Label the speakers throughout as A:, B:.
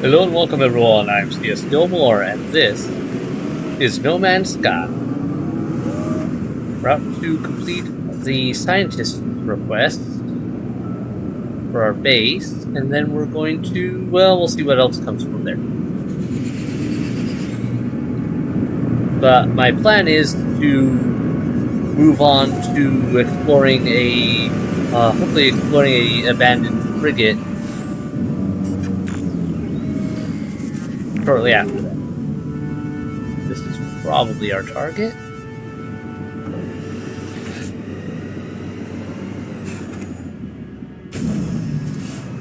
A: Hello and welcome everyone, I'm C.S.Gilmore and this is No Man's Sky. We're out to complete the scientist request for our base, and then we're going to, well, we'll see what else comes from there. But my plan is to move on to exploring hopefully exploring a abandoned frigate shortly after that. This is probably our target.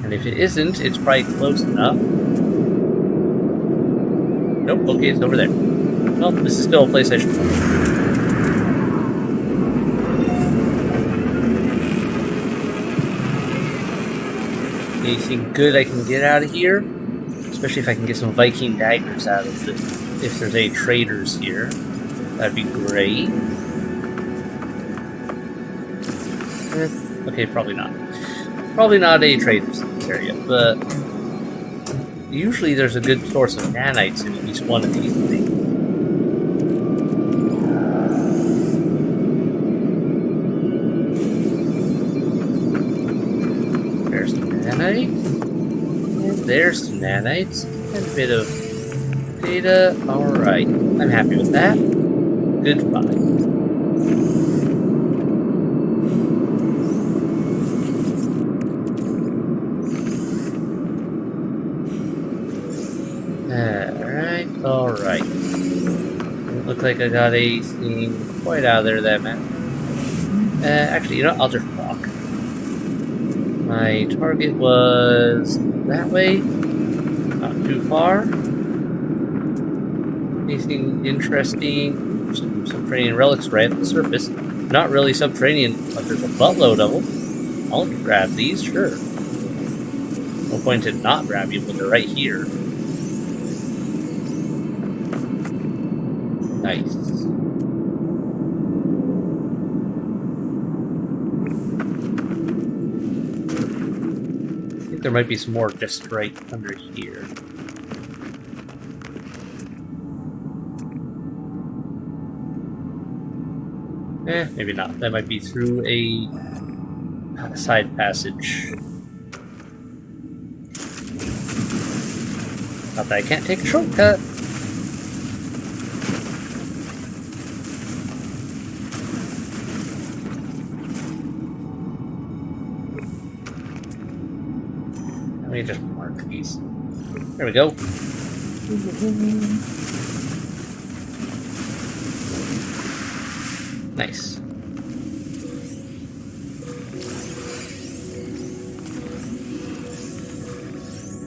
A: And if it isn't, it's probably close enough. Nope, okay, it's over there. Well, this is still a place I should go. Anything good I can get out of here? Especially if I can get some Viking daggers out of it. If there's any traders here, that'd be great. Okay, probably not. Probably not a traders in this area, but usually there's a good source of nanites in at least one of these things. There's some nanites. And there's some nanites. And a bit of data. Alright. I'm happy with that. Goodbye. Alright. Doesn't look like I got anything quite out of there that matters. Actually, you know what? I'll just walk. My target was that way. Not too far. Anything interesting? Some subterranean relics right at the surface. Not really subterranean, but there's a buttload of them. I'll grab these, sure. No point in not grabbing them when they're right here. Nice. I think there might be some more just right under here. Maybe not. That might be through a side passage. Not that I can't take a shortcut. Let me just mark these. There we go. Nice.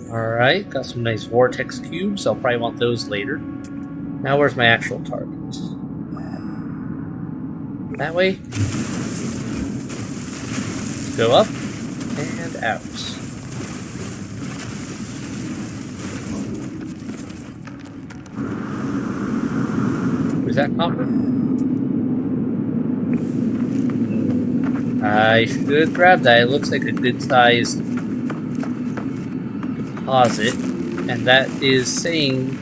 A: Alright, got some nice vortex cubes. I'll probably want those later. Now where's my actual target? That way. Go up and out. Is that copper? I should grab that. It looks like a good sized deposit, and that is saying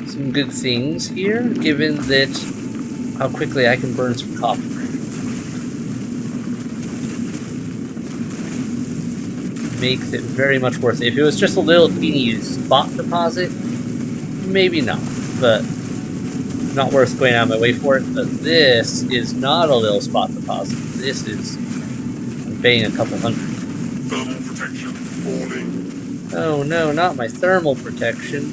A: some good things here, given that how quickly I can burn some copper. Makes it very much worth it. If it was just a little teeny spot deposit, maybe not, but not worth going out of my way for it. But this is not a little spot deposit. This is, I'm paying a couple hundred.
B: Thermal protection, warning.
A: Oh no, not my thermal protection.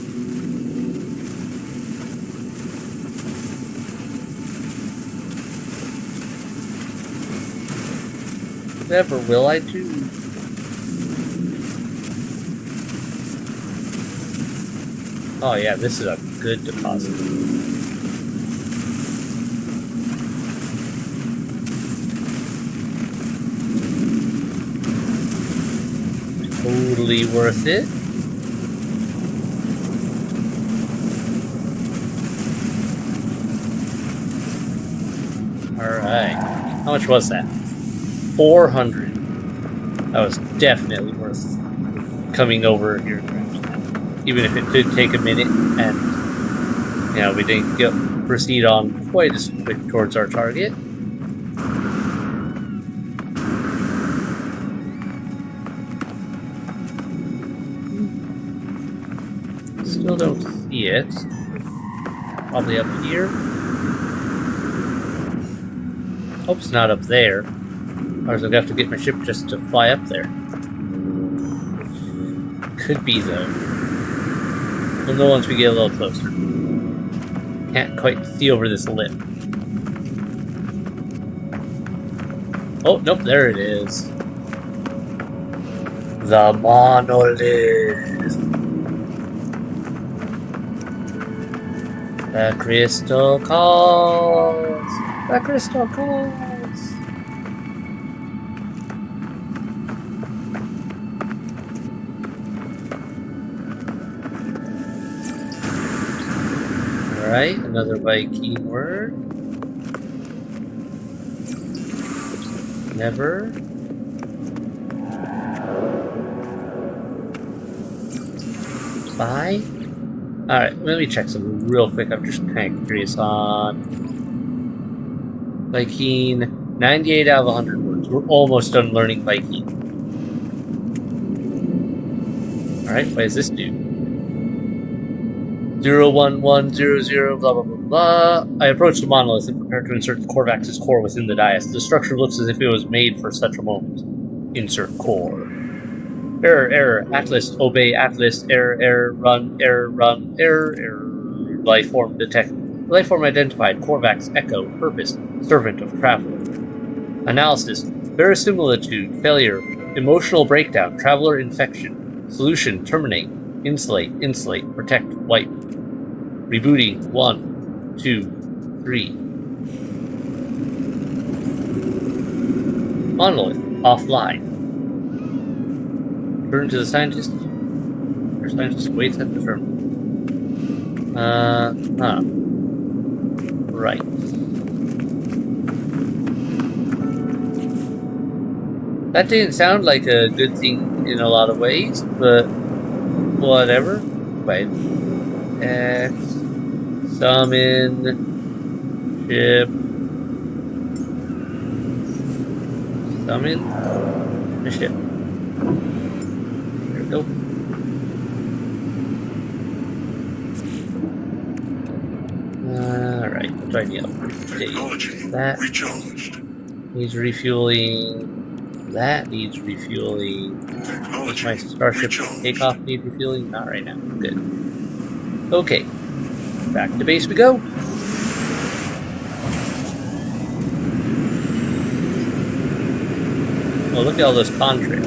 A: Never will I do. Oh yeah, this is a good deposit. Totally worth it. Alright. How much was that? 400. That was definitely worth coming over here. even if it did take a minute, and we didn't proceed on quite as quick towards our target. Still don't see it. Probably up here. Hope it's not up there. Otherwise I'm gonna have to get my ship just to fly up there. Could be though. We'll know once we get a little closer. Can't quite see over this lip. Oh, nope, there it is. The monolith. The crystal calls. The crystal calls. Alright, another Viking word. Never. Bye. Alright, let me check something real quick. I'm just kind of curious on Viking. 98 out of 100 words. We're almost done learning Viking. Alright, what does this do? 01100 blah blah blah blah. I approach the monolith and prepare to insert the Corvax's core within the dais. The structure looks as if it was made for such a moment. Insert core. Error, error. Atlas, obey Atlas. Error, error. Run, error, run. Error, error. Life form detected. Life form identified. Corvax, Echo, purpose, servant of traveler. Analysis. Verisimilitude, failure. Emotional breakdown. Traveler infection. Solution, terminate. Insulate, insulate. Protect, wipe. Rebooting. 1, 2, 3. Monolith offline. Turn to the scientist. Your scientist waits at the terminal. Right. That didn't sound like a good thing in a lot of ways, but whatever. Wait. X. Summon. Ship. Summon. The ship. There we go. Alright, what do I need?
B: Technology
A: that
B: recharged.
A: needs refueling. That needs refueling. Does my starship takeoff need refueling? Not right now. Good. Okay. Back to base we go. Oh, look at all those contrails.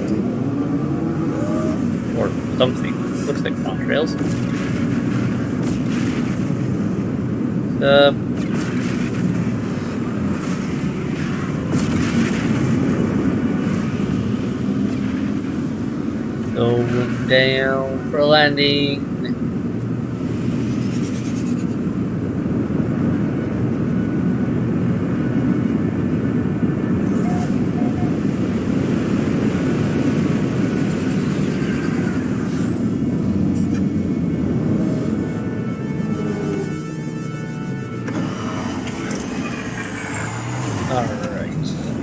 A: Or something. Looks like contrails. Going down for landing.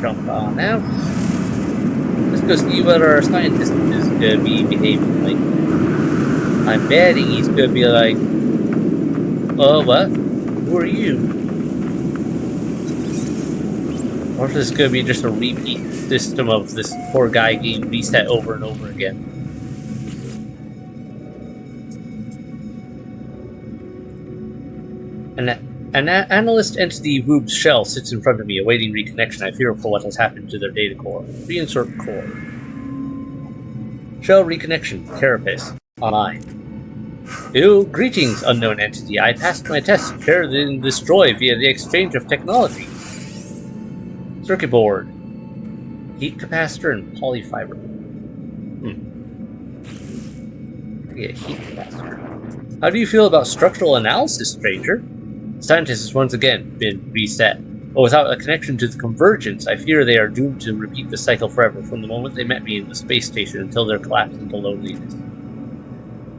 A: Jump on out. Let's go see what our scientist is gonna be behaving like. I'm betting he's gonna be like, oh, what? Who are you? Or if this is gonna be just a repeat system of this poor guy getting reset over and over again. An analyst entity Woob's shell sits in front of me, awaiting reconnection. I fear for what has happened to their data core. Reinsert core. Shell reconnection. Carapace. Online. Ew, greetings, unknown entity. I passed my test, shared and destroyed via the exchange of technology. Circuit board. Heat capacitor and polyfiber. Yeah, heat capacitor. How do you feel about structural analysis, stranger? Scientist has once again been reset, but without a connection to the convergence, I fear they are doomed to repeat the cycle forever, from the moment they met me in the space station until their collapse into loneliness.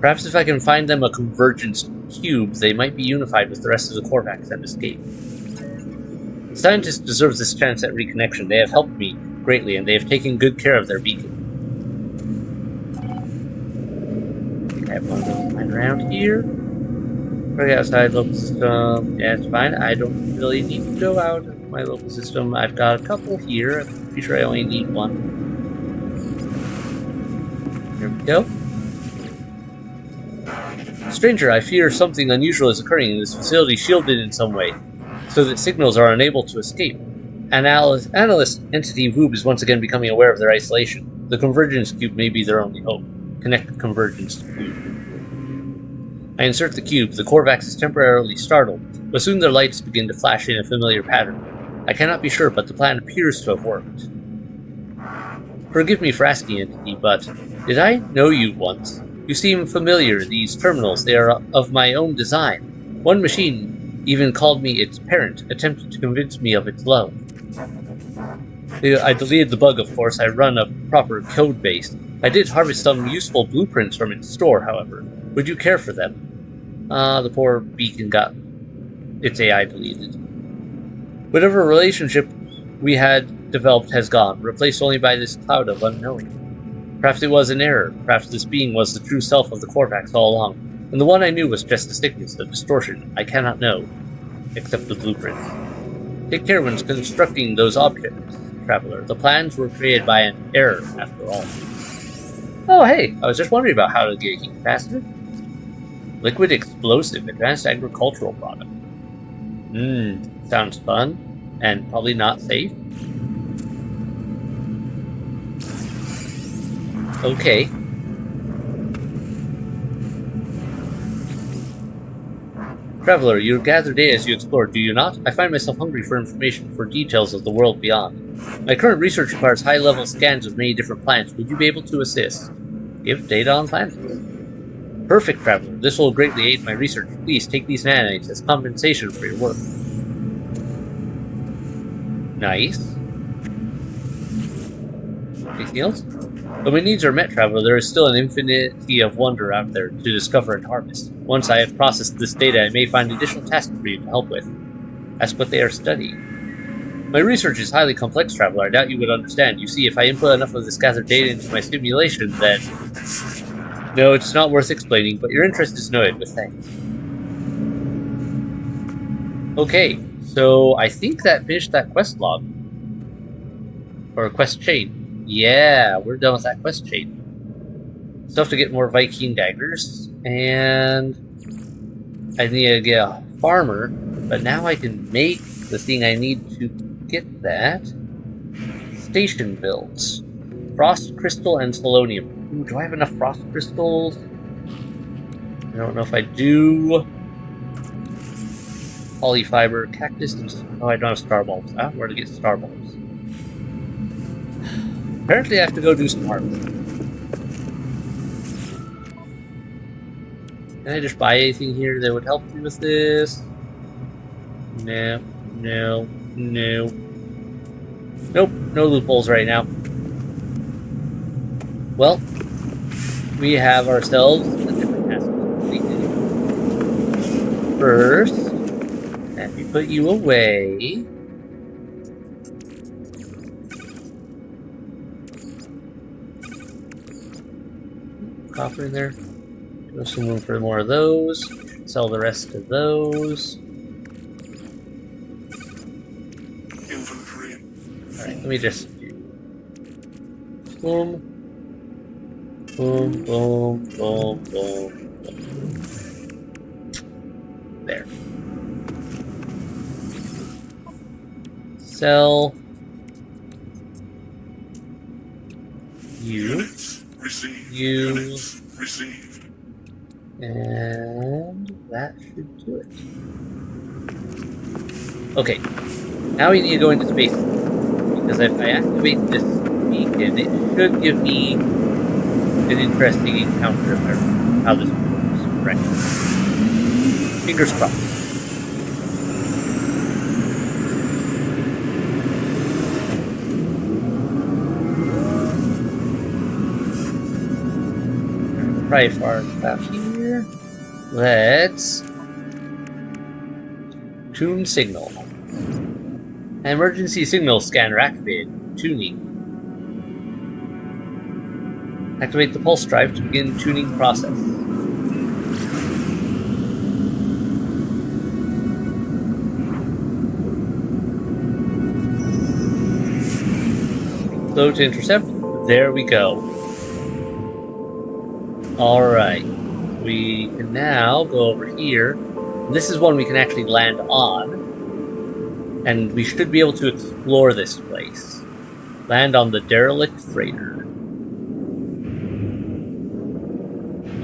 A: Perhaps if I can find them a convergence cube, they might be unified with the rest of the Korvax and escape. The scientist deserves this chance at reconnection. They have helped me greatly, and they have taken good care of their beacon. I think I have one of those lying around here. Right outside local system. Yeah, it's fine. I don't really need to go out of my local system. I've got a couple here. I'm pretty sure I only need one. There we go. Stranger, I fear something unusual is occurring in this facility, shielded in some way, so that signals are unable to escape. Analyst entity Woob is once again becoming aware of their isolation. The convergence cube may be their only hope. Connect convergence to cube. I insert the cube. The Korvax is temporarily startled, but soon their lights begin to flash in a familiar pattern. I cannot be sure, but the plan appears to have worked. Forgive me for asking, entity, but did I know you once? You seem familiar, these terminals. They are of my own design. One machine even called me its parent, attempted to convince me of its love. I deleted the bug, of course. I run a proper code base. I did harvest some useful blueprints from its store, however. Would you care for them? The poor beacon got its AI deleted. Whatever relationship we had developed has gone, replaced only by this cloud of unknowing. Perhaps it was an error. Perhaps this being was the true self of the Korvax all along, and the one I knew was just a sickness, a distortion. I cannot know, except the blueprints. Take care when constructing those objects, Traveler. The plans were created by an error, after all. Oh, hey! I was just wondering about how to get a heat capacitor. Liquid explosive, advanced agricultural product. Sounds fun, and probably not safe. Okay. Traveler, you gather data as you explore, do you not? I find myself hungry for information, for details of the world beyond. My current research requires high-level scans of many different planets. Would you be able to assist? Give data on planets. Perfect, Traveler. This will greatly aid my research. Please take these nanites as compensation for your work. Nice. Anything else? Though my needs are met, Traveler, there is still an infinity of wonder out there to discover and harvest. Once I have processed this data, I may find additional tasks for you to help with. Ask what they are studying. My research is highly complex, Traveler. I doubt you would understand. You see, if I input enough of this gathered data into my simulation, then... No, it's not worth explaining, but your interest is noted with thanks. Okay, so I think that finished that quest log. Or quest chain. Yeah, we're done with that quest chain. Still have to get more Viking daggers, and I need to get a farmer, but now I can make the thing I need to get that. Station builds. Frost crystal and selenium. Ooh, do I have enough frost crystals? I don't know if I do. Polyfiber, cactus, and... Oh, I don't have star bulbs. I don't know where to get star bulbs. Apparently I have to go do some harvesting. Can I just buy anything here that would help me with this? No, no, no. Nope, no loopholes right now. Well, we have ourselves a different task completed. First, let me put you away. Copper in there. There's some room for more of those. Sell the rest of those.
B: Inventory.
A: Alright, let me just do boom. Boom, boom, boom, boom, boom. There. Sell. You.
B: Units received.
A: You.
B: Units received.
A: And that should do it. Okay. Now we need to go into space. Because if I activate this beacon, it should give me an interesting encounter of how this works. Right. Fingers crossed. probably far about here. Let's tune signal. Emergency signal scanner activated. Tuning. Activate the pulse drive to begin tuning process. Slow to intercept. There we go. Alright. We can now go over here. This is one we can actually land on. And we should be able to explore this place. Land on the derelict freighter.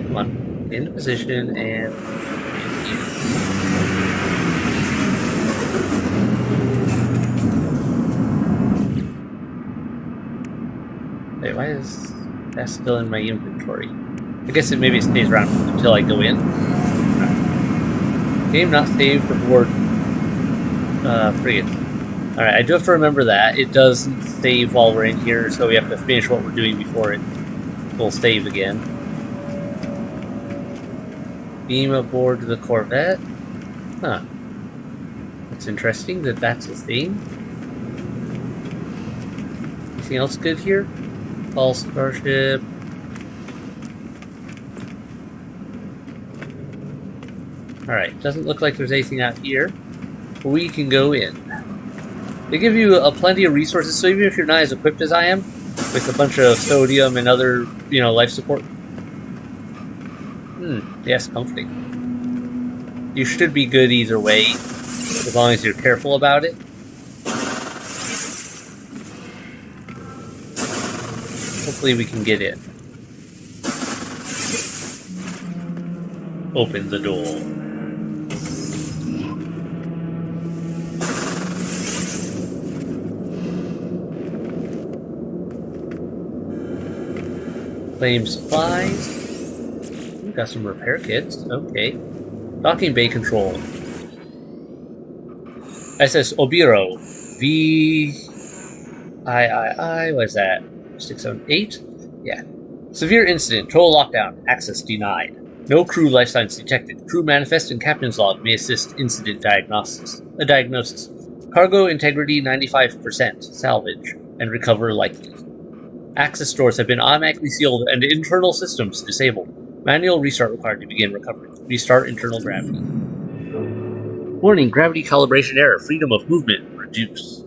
A: Come on. Into position and... Wait, why is that still in my inventory? I guess it maybe stays around until I go in. Right. Game not saved aboard frigate. Alright, I do have to remember that. It doesn't save while we're in here, so we have to finish what we're doing before it will save again. Beam aboard the Corvette. Huh. That's interesting that that's a thing. Anything else good here? All Starship. Alright, doesn't look like there's anything out here. But we can go in. They give you plenty of resources, so even if you're not as equipped as I am, with a bunch of sodium and other, life support. Yes, comforting. You should be good either way, as long as you're careful about it. Hopefully we can get in. Open the door. Claim supplies. We've got some repair kits. Okay. Docking bay control. SS Obiro. What is that? 678? Yeah. Severe incident. Total lockdown. Access denied. No crew life signs detected. Crew manifest and captain's log may assist incident diagnosis. Cargo integrity 95%. Salvage. And recover likely. Access doors have been automatically sealed and internal systems disabled. Manual restart required to begin recovery. Restart internal gravity. Warning, gravity calibration error. Freedom of movement reduced.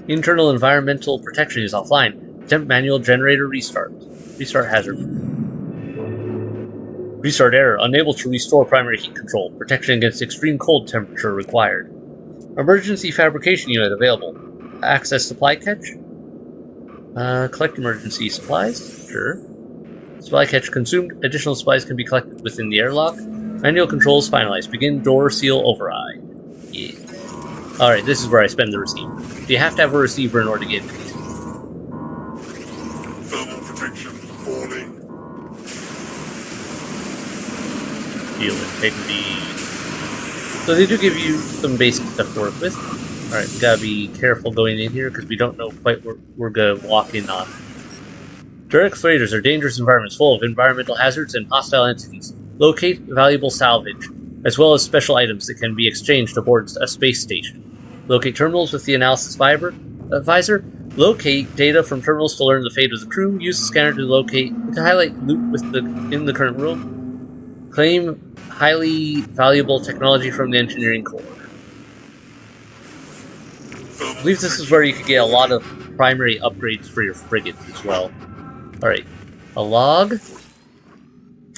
A: Internal environmental protection is offline. Attempt manual generator restart. Restart hazard. Restart error. Unable to restore primary heat control. Protection against extreme cold temperature required. Emergency fabrication unit available. Access supply catch. Collect emergency supplies. Sure. Supply catch consumed. Additional supplies can be collected within the airlock. Manual controls finalized. Begin door seal override. Yeah. Alright, this is where I spend the receiver. You have to have a receiver in order to get into these.
B: Thermal protection falling.
A: Shield integrity. So they do give you some basic stuff to work with. Alright, we gotta be careful going in here because we don't know quite what we're gonna walk in on. Direct freighters are dangerous environments full of environmental hazards and hostile entities. Locate valuable salvage, as well as special items that can be exchanged aboard a space station. Locate terminals with the analysis visor. Locate data from terminals to learn the fate of the crew. Use the scanner to highlight loot in the current room. Claim highly valuable technology from the engineering core. I believe this is where you could get a lot of primary upgrades for your frigates as well. Alright, a log.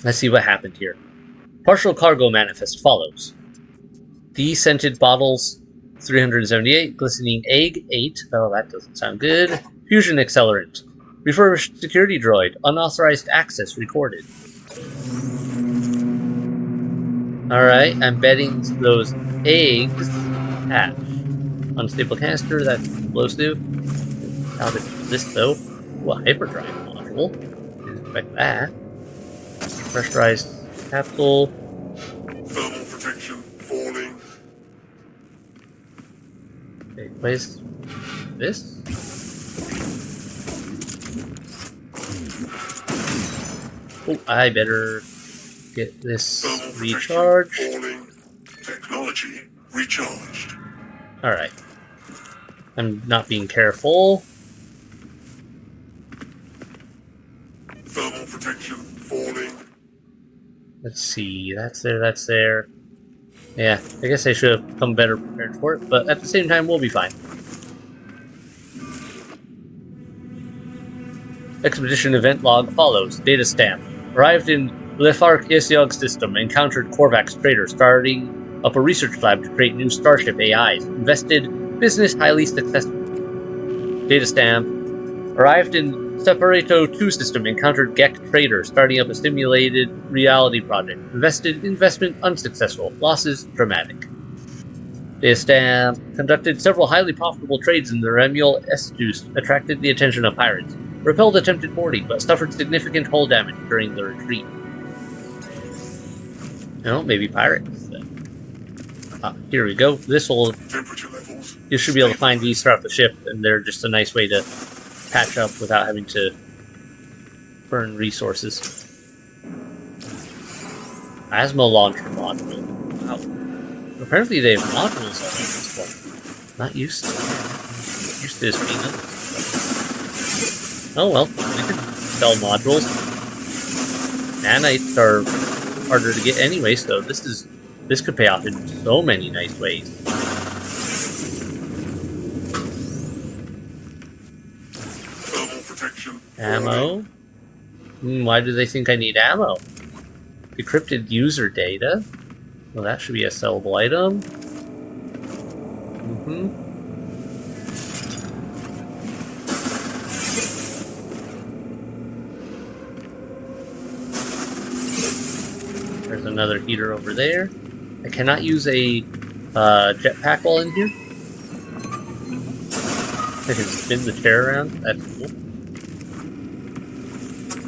A: Let's see what happened here. Partial cargo manifest follows. Descented bottles 378, glistening egg 8. Oh, that doesn't sound good. Fusion accelerant. Refurbished security droid. Unauthorized access recorded. Alright, I'm betting those eggs hatched. Unstable canister, that's explosive. How did this though? Well, hyperdrive module. Didn't expect that. Pressurized capsule.
B: Thermal protection falling.
A: Okay, place this. Oh, I better get this
B: Thermal protection
A: recharged.
B: falling. Technology recharged.
A: Alright. I'm not being careful.
B: Thermal protection falling.
A: Let's see. That's there, that's there. Yeah, I guess I should have come better prepared for it, but at the same time, we'll be fine. Expedition event log follows. Data stamp. Arrived in Lefark Isyog system. Encountered Korvax trader starting up a research lab to create new starship AIs. Invested. Business highly successful. Data stamp. Arrived in Separato 2 system. Encountered Gek trader starting up a simulated reality project. Invested. Investment unsuccessful. Losses dramatic. Data stamp. Conducted several highly profitable trades in the Remuel Estuus. Attracted the attention of pirates. Repelled attempted boarding, but suffered significant hull damage during the retreat. Oh, maybe pirates then. Here we go. You should be able to find these throughout the ship, and they're just a nice way to patch up without having to burn resources. Plasma launcher module. Wow. Apparently they have modules on this one. Not used to this being up. Oh well, we can sell modules. Nanites are harder to get anyway, so this could pay off in so many nice ways.
B: Thermal protection.
A: Ammo? Why do they think I need ammo? Decrypted user data? Well, that should be a sellable item. There's another heater over there. I cannot use a jetpack while in here. I can spin the chair around. That's cool.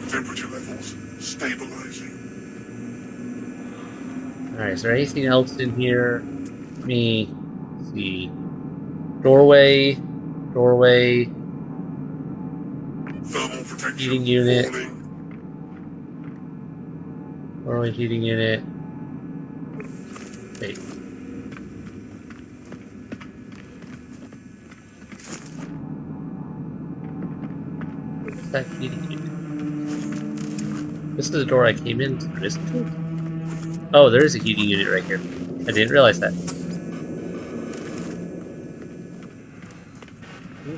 B: Temperature levels stabilizing.
A: Alright, is there anything else in here? Let me see. Doorway.
B: Thermal protection
A: Heating unit.
B: falling.
A: Doorway, heating unit. Wait. What's that heating unit? This is the door I came in through, isn't it? Oh, there is a heating unit right here. I didn't realize that.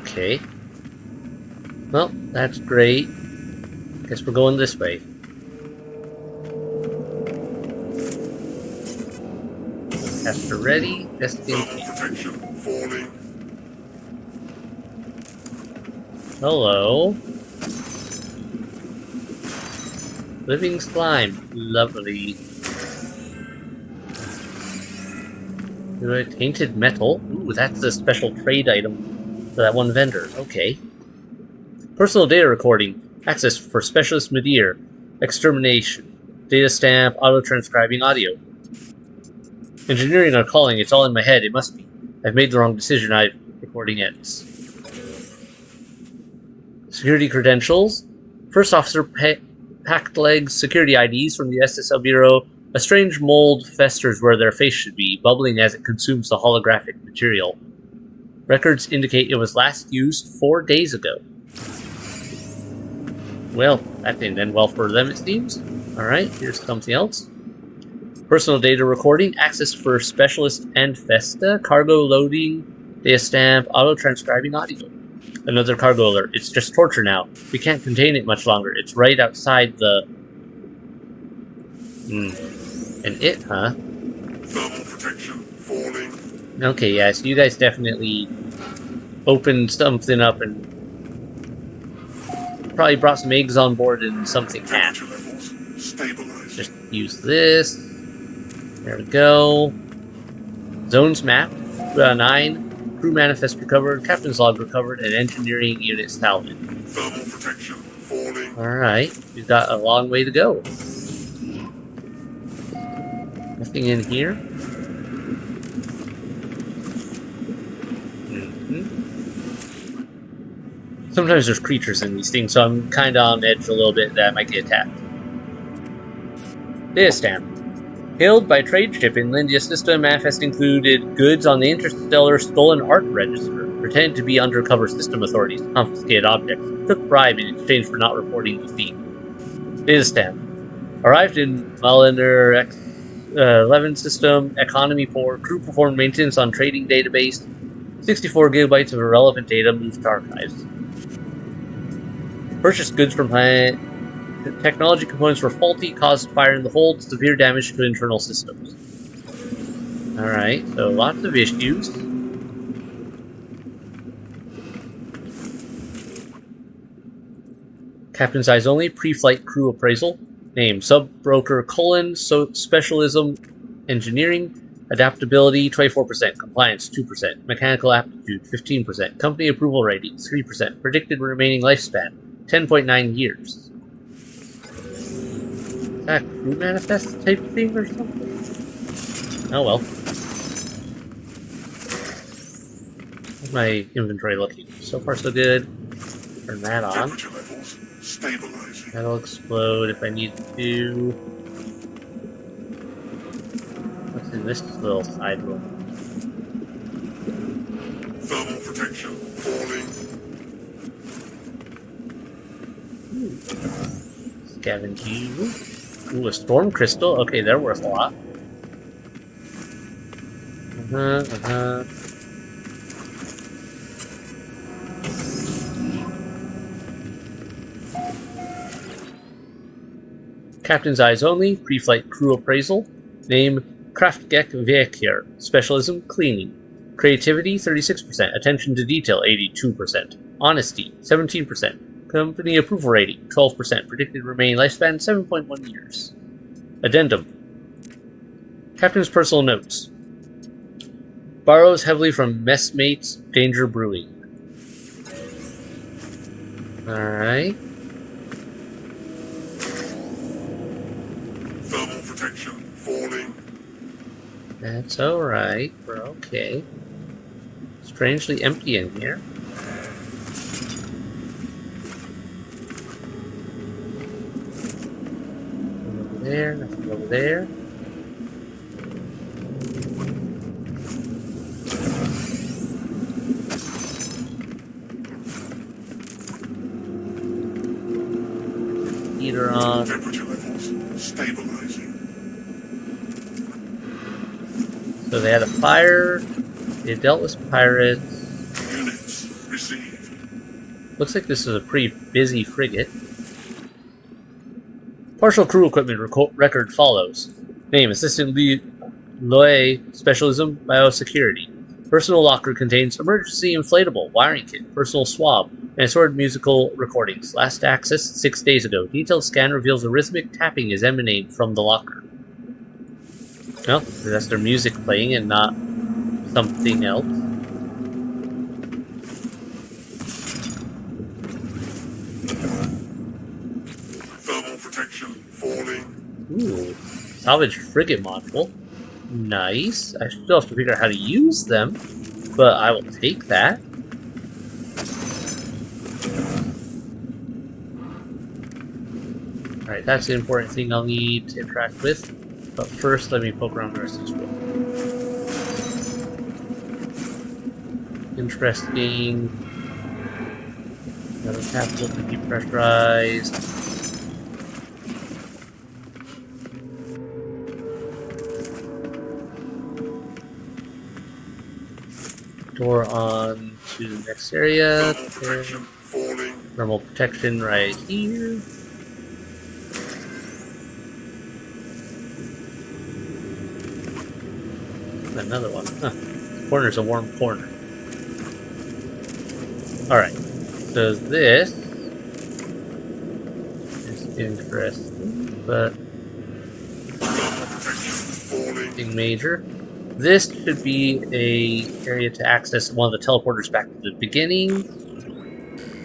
A: Okay. Well, that's great. Guess we're going this way. Caster ready. Testing.
B: Protection falling.
A: Hello. Living slime. Lovely. Tainted metal. Ooh, that's a special trade item for that one vendor. Okay. Personal data recording. Access for specialist Medir. Extermination. Data stamp. Auto-transcribing audio. Engineering or calling. It's all in my head. It must be. I've made the wrong decision. Recording ends. Security credentials. First officer packed legs. Security IDs from the SSL Bureau. A strange mold festers where their face should be, bubbling as it consumes the holographic material. Records indicate it was last used 4 days ago. Well, that didn't end well for them, it seems. Alright, here's something else. Personal data recording, access for specialist and Festa, cargo loading, data stamp, auto-transcribing audio. Another cargo alert. It's just torture now. We can't contain it much longer. It's right outside the... And it, huh?
B: Thermal protection falling.
A: Okay, yeah, so you guys definitely opened something up and probably brought some eggs on board and something hatched. Just use this. There we go. Zones mapped. 9. Crew manifest recovered. Captain's log recovered. And engineering unit salvaged.
B: Thermal protection falling.
A: Alright, we've got a long way to go. Nothing in here. Sometimes there's creatures in these things, so I'm kind of on edge a little bit that I might get attacked. Data stamp. Hailed by trade ship in Lindia system, manifest included goods on the interstellar stolen art register, pretended to be undercover system authorities, confiscated objects, took bribe in exchange for not reporting defeat. Data stamp. Arrived in Malender X11 system, economy poor, crew performed maintenance on trading database, 64 gigabytes of irrelevant data moved to archives. Purchased goods from planet. Technology components were faulty, caused fire in the hold, severe damage to internal systems. Alright, so lots of issues. Captain's eyes only, pre-flight crew appraisal. Name, sub-broker colon, specialism, engineering, adaptability, 24%, compliance, 2%, mechanical aptitude, 15%, company approval rating, 3%, predicted remaining lifespan, 10.9 years. Is that a crew manifest type thing or something? Oh well. How's my inventory looking? So far so good. Turn that on.
B: Temperature levels stabilizing.
A: That'll explode if I need to. What's in this little side room?
B: Thermal protection falling.
A: Scavenge you. Ooh, a storm crystal. Okay, they're worth a lot. Captain's eyes only. Pre-flight crew appraisal. Name Kraftgek Vekier. Specialism cleaning. Creativity 36%. Attention to detail 82%. Honesty 17%. Company approval rating 12%. Predicted remaining lifespan 7.1 years. Addendum. Captain's personal notes. Borrows heavily from messmates Danger Brewing. Alright.
B: Thermal protection falling.
A: That's alright. We're okay. Strangely empty in here. Nothing over there, nothing over there. Heater on.
B: Temperature levels stabilizing.
A: So they had a fire. They dealt with pirates.
B: Units received.
A: Looks like this is a pretty busy frigate. Partial crew equipment record follows. Name, Assistant Loe, Specialism, Biosecurity. Personal locker contains emergency inflatable, wiring kit, personal swab, and assorted musical recordings. Last access 6 days ago. Detailed scan reveals a rhythmic tapping is emanating from the locker. Well, that's their music playing and not something else.
B: Thermal protection falling.
A: Ooh, salvage frigate module. Nice. I still have to figure out how to use them, but I will take that. Alright, that's the important thing I'll need to interact with. But first, let me poke around the rest of this room. Interesting. Another capsule to depressurize. Door on to the next area. Thermal protection right here. Another one. Huh. This corner's a warm corner. Alright. So this is interesting, but nothing major. This should be a area to access one of the teleporters back to the beginning.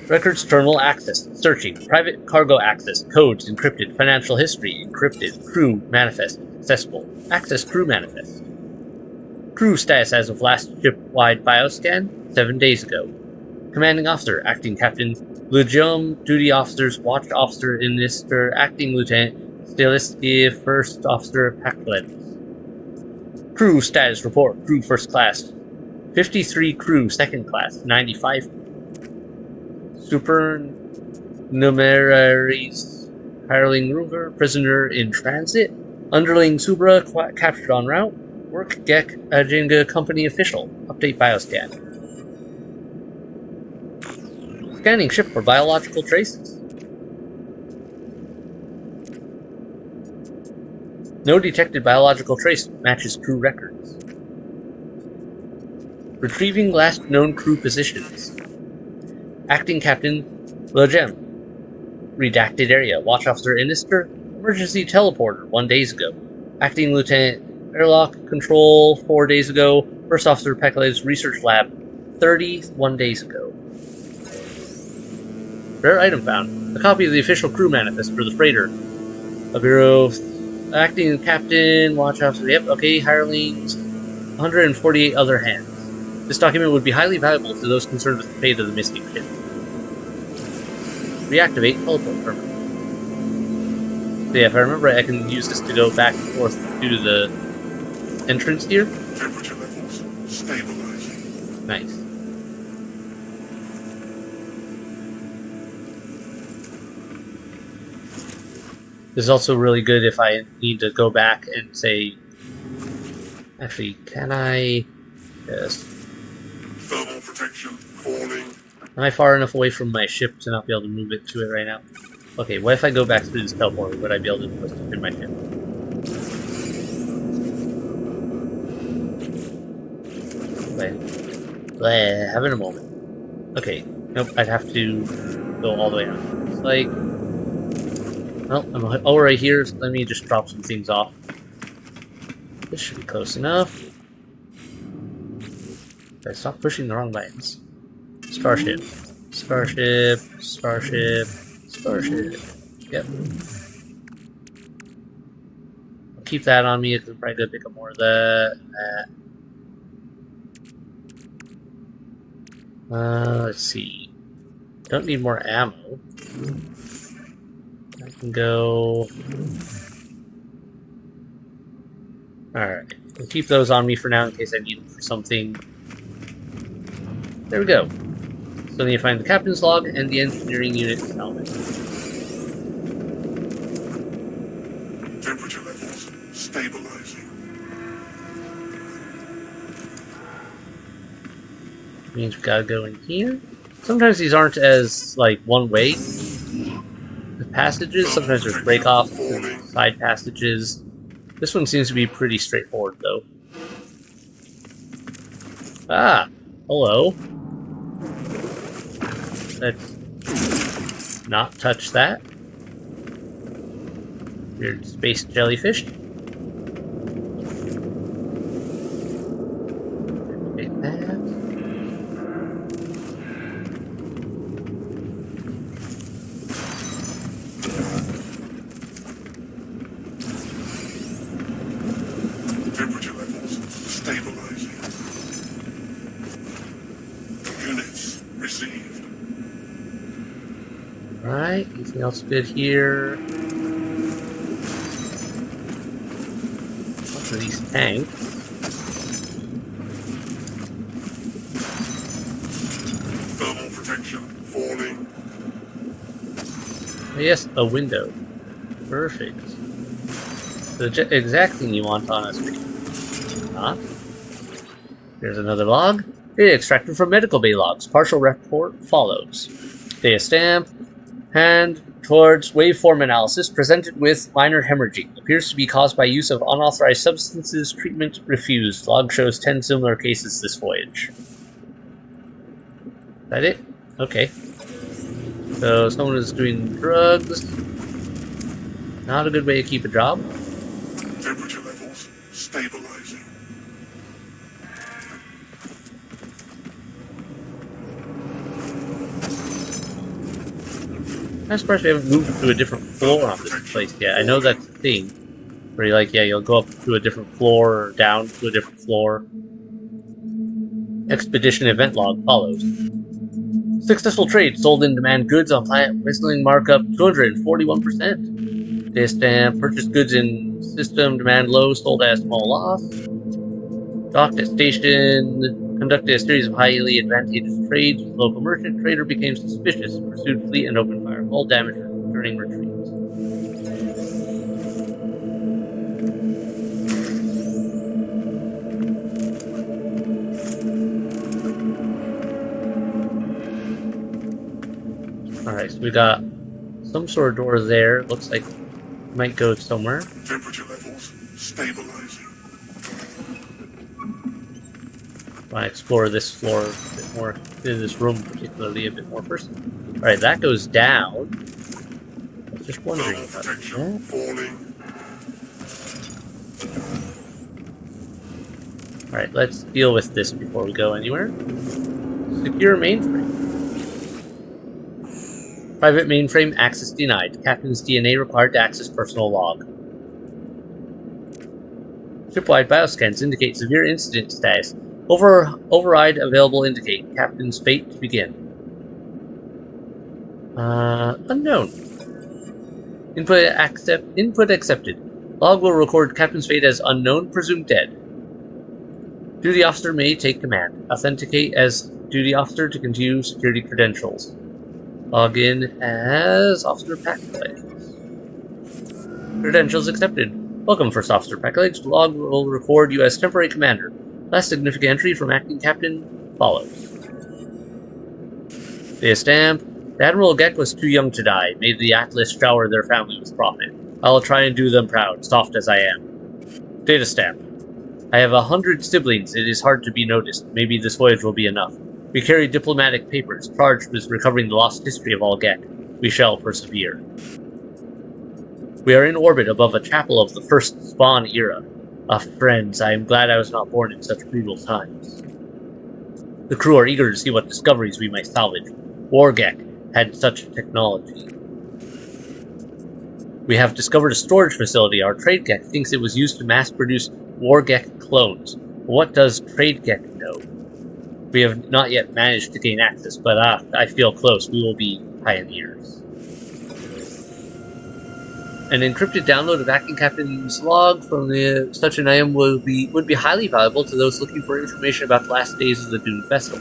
A: Records terminal access. Searching. Private cargo access. Codes encrypted. Financial history encrypted. Crew manifest accessible. Access crew manifest. Crew status as of last ship-wide bioscan 7 days ago. Commanding officer, acting captain, Legion duty officers, watch officer, enlister, acting lieutenant, Stilisky, First Officer Packlet. Crew status report. Crew first class. 53 crew second class. 95. Supernumeraries. Hireling Rover. Prisoner in transit. Underling Subra captured en route. Work Gek Ajinga Company official. Update bioscan. Scanning ship for biological traces. No detected biological trace matches crew records. Retrieving last known crew positions. Acting Captain Legem. Redacted area. Watch Officer Inister. Emergency teleporter 1 day ago. Acting Lieutenant Airlock Control 4 days ago. First Officer Peklet's Research Lab 31 days ago. Rare item found. A copy of the official crew manifest for the freighter. A Bureau Acting Captain, Watch Officer, yep, okay, hirelings, 148 other hands. This document would be highly valuable to those concerned with the fate of the missing ship. Reactivate teleport terminal. So yeah, if I remember right, I can use this to go back and forth to the entrance here.
B: Temperature levels stabilizing.
A: Nice. This is also really good if I need to go back and say, actually, can I? Yes.
B: Thermal protection falling.
A: Am I far enough away from my ship to not be able to move it to it right now? Okay, what if I go back through this teleporter? Would I be able to twist it in my ship? Wait, having a moment. Okay, nope, I'd have to go all the way around. It's like, well, I'm all right here, so let me just drop some things off. This should be close enough. Okay, stop pushing the wrong buttons. Starship. Starship. Starship. Starship. Yep. I'll keep that on me. I'm probably gonna pick up more of that. Let's see. Don't need more ammo. I can go. Alright. I'll keep those on me for now in case I need them for something. There we go. So then you find the captain's log and the engineering unit helmet.
B: Temperature levels stabilizing.
A: Means we gotta go in here. Sometimes these aren't as like one way passages. Sometimes there's break off side passages. This one seems to be pretty straightforward though. Ah, hello. Let's not touch that. Weird space jellyfish. Take that.
B: Temperature levels stabilizing. Units received.
A: Alright, anything else good here? Lots of these tanks.
B: Thermal protection falling.
A: Oh, yes, a window. Perfect. The exact thing you want on a screen. Not. Here's another log. Data extracted from medical bay logs. Partial report follows. Data stamp. Hand towards waveform analysis presented with minor hemorrhaging. Appears to be caused by use of unauthorized substances. Treatment refused. Log shows 10 similar cases this voyage. Is that it? Okay. So someone is doing drugs. Not a good way to keep a job.
B: Temperature levels stabilizing.
A: I'm surprised we haven't moved to a different floor on this place yet. I know that's the thing. Where you're like, yeah, you'll go up to a different floor or down to a different floor. Expedition event log follows. Successful trade sold in demand goods on planet whistling markup 241%. Data stamp. Purchased goods in system. Demand low. Sold at a small loss. Docked at station. Conducted a series of highly advantageous trades with local merchant. Trader became suspicious. Pursued fleet and opened fire. Hull damage during retreat. Alright, so we got some sort of door there. Looks like it might go somewhere.
B: Temperature levels stabilizing.
A: I explore this floor a bit more, this room particularly a bit more first. Alright, that goes down. I was just wondering about that.
B: Falling.
A: Alright, let's deal with this before we go anywhere. Secure mainframe. Private mainframe access denied. Captain's DNA required to access personal log. Shipwide bioscans indicate severe incident status. Override available indicate. Captain's fate to begin. Unknown. Input accepted. Log will record Captain's fate as unknown, presumed dead. Duty officer may take command. Authenticate as duty officer to continue security credentials. Log in as Officer Packlegs. Credentials accepted. Welcome, First Officer Packlegs. Log will record you as temporary commander. Last significant entry from acting captain follows. Data stamp. The Admiral Gek was too young to die. Made the Atlas shower their family with profit. I'll try and do them proud, soft as I am. Data stamp. I have 100 siblings. It is hard to be noticed. Maybe this voyage will be enough. We carry diplomatic papers, charged with recovering the lost history of all Gek. We shall persevere. We are in orbit above a chapel of the first Spawn era. Friends, I am glad I was not born in such brutal times. The crew are eager to see what discoveries we might salvage. Wargek had such technology. We have discovered a storage facility. Our trade Gek thinks it was used to mass-produce Wargek clones. What does trade Gek know? We have not yet managed to gain access, but I feel close. We will be pioneers. An encrypted download of acting captain's log from such an item would be highly valuable to those looking for information about the last days of the doomed vessel.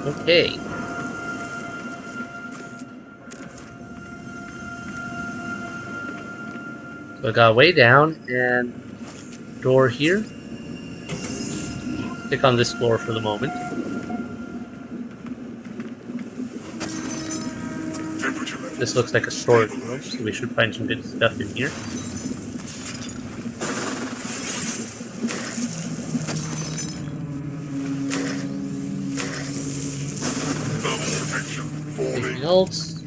A: Okay. So I got way down and door here. Stick on this floor for the moment. This looks like a storage room, so we should find some good stuff in here. Anything else?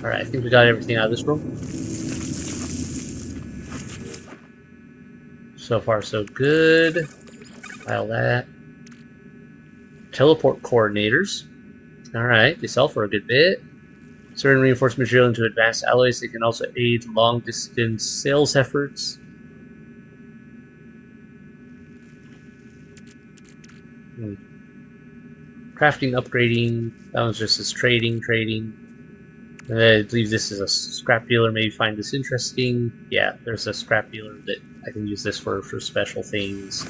A: Alright, I think we got everything out of this room. So far, so good. File that. Teleport coordinators. Alright, they sell for a good bit. Certain reinforced material into advanced alloys. They can also aid long-distance sales efforts. Crafting, upgrading. That one's just as trading. I believe this is a scrap dealer. Maybe find this interesting. Yeah, there's a scrap dealer that I can use this for special things.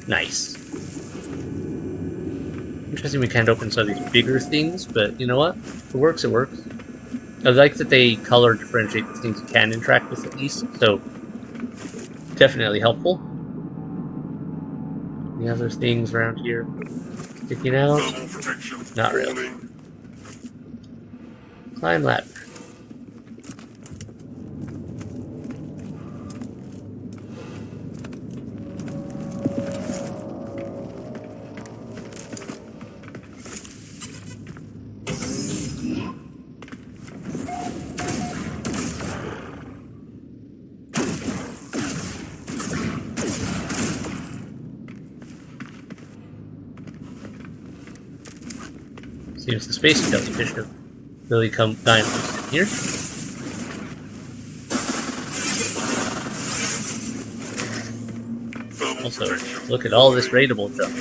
A: Nice. Interesting we can't open some of these bigger things, but you know what? If it works, it works. I like that they color differentiate the things you can interact with at least, so definitely helpful. Any other things around here sticking out? Not really. Climb ladder. Seems the space jellyfish have really come down in here. Also, look at all this raidable junk.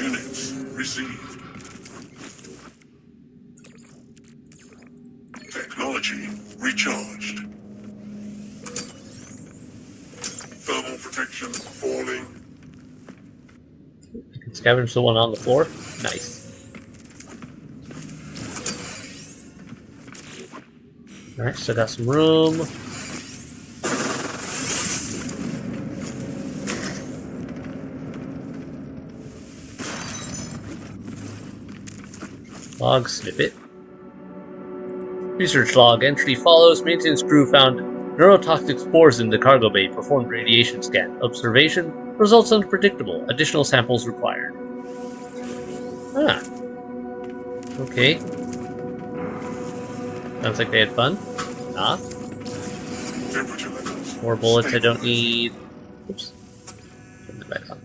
B: Thermal protection falling.
A: You can scavenge the one on the floor. Nice. Alright, so got some room. Log snippet. Research log entry follows. Maintenance crew found neurotoxic spores in the cargo bay. Performed radiation scan. Observation. Results unpredictable. Additional samples required. Ah. Okay. Sounds like they had fun. Ah.
B: Temperature levels.
A: More bullets I don't
B: stabilizing.
A: need. Oops. Turn that back on.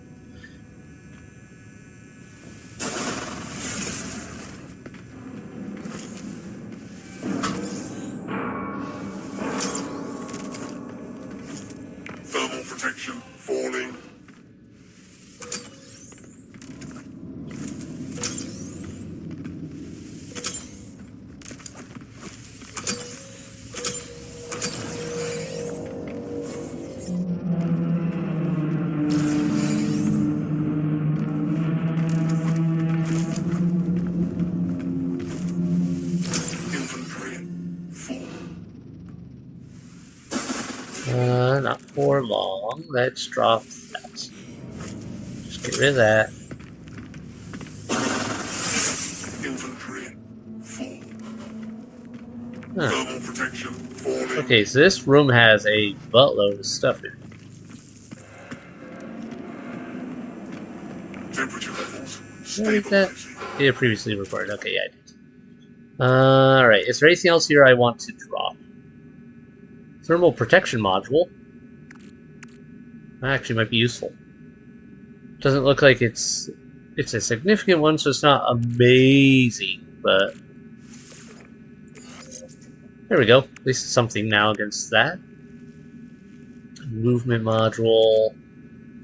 B: Thermal protection falling. Infantry full.
A: Not for long. Let's drop that. Just get rid of that.
B: Infantry full.
A: Huh.
B: Thermal protection falling.
A: Okay, so this room has a buttload of stuff in it.
B: Temperature levels
A: Did I get that?
B: stabilizing.
A: Yeah, previously recorded. Okay, yeah, I did. Alright, is there anything else here I want to drop? Thermal protection module. That actually might be useful. Doesn't look like it's a significant one, so it's not amazing, but there we go. At least it's something now against that. Movement module,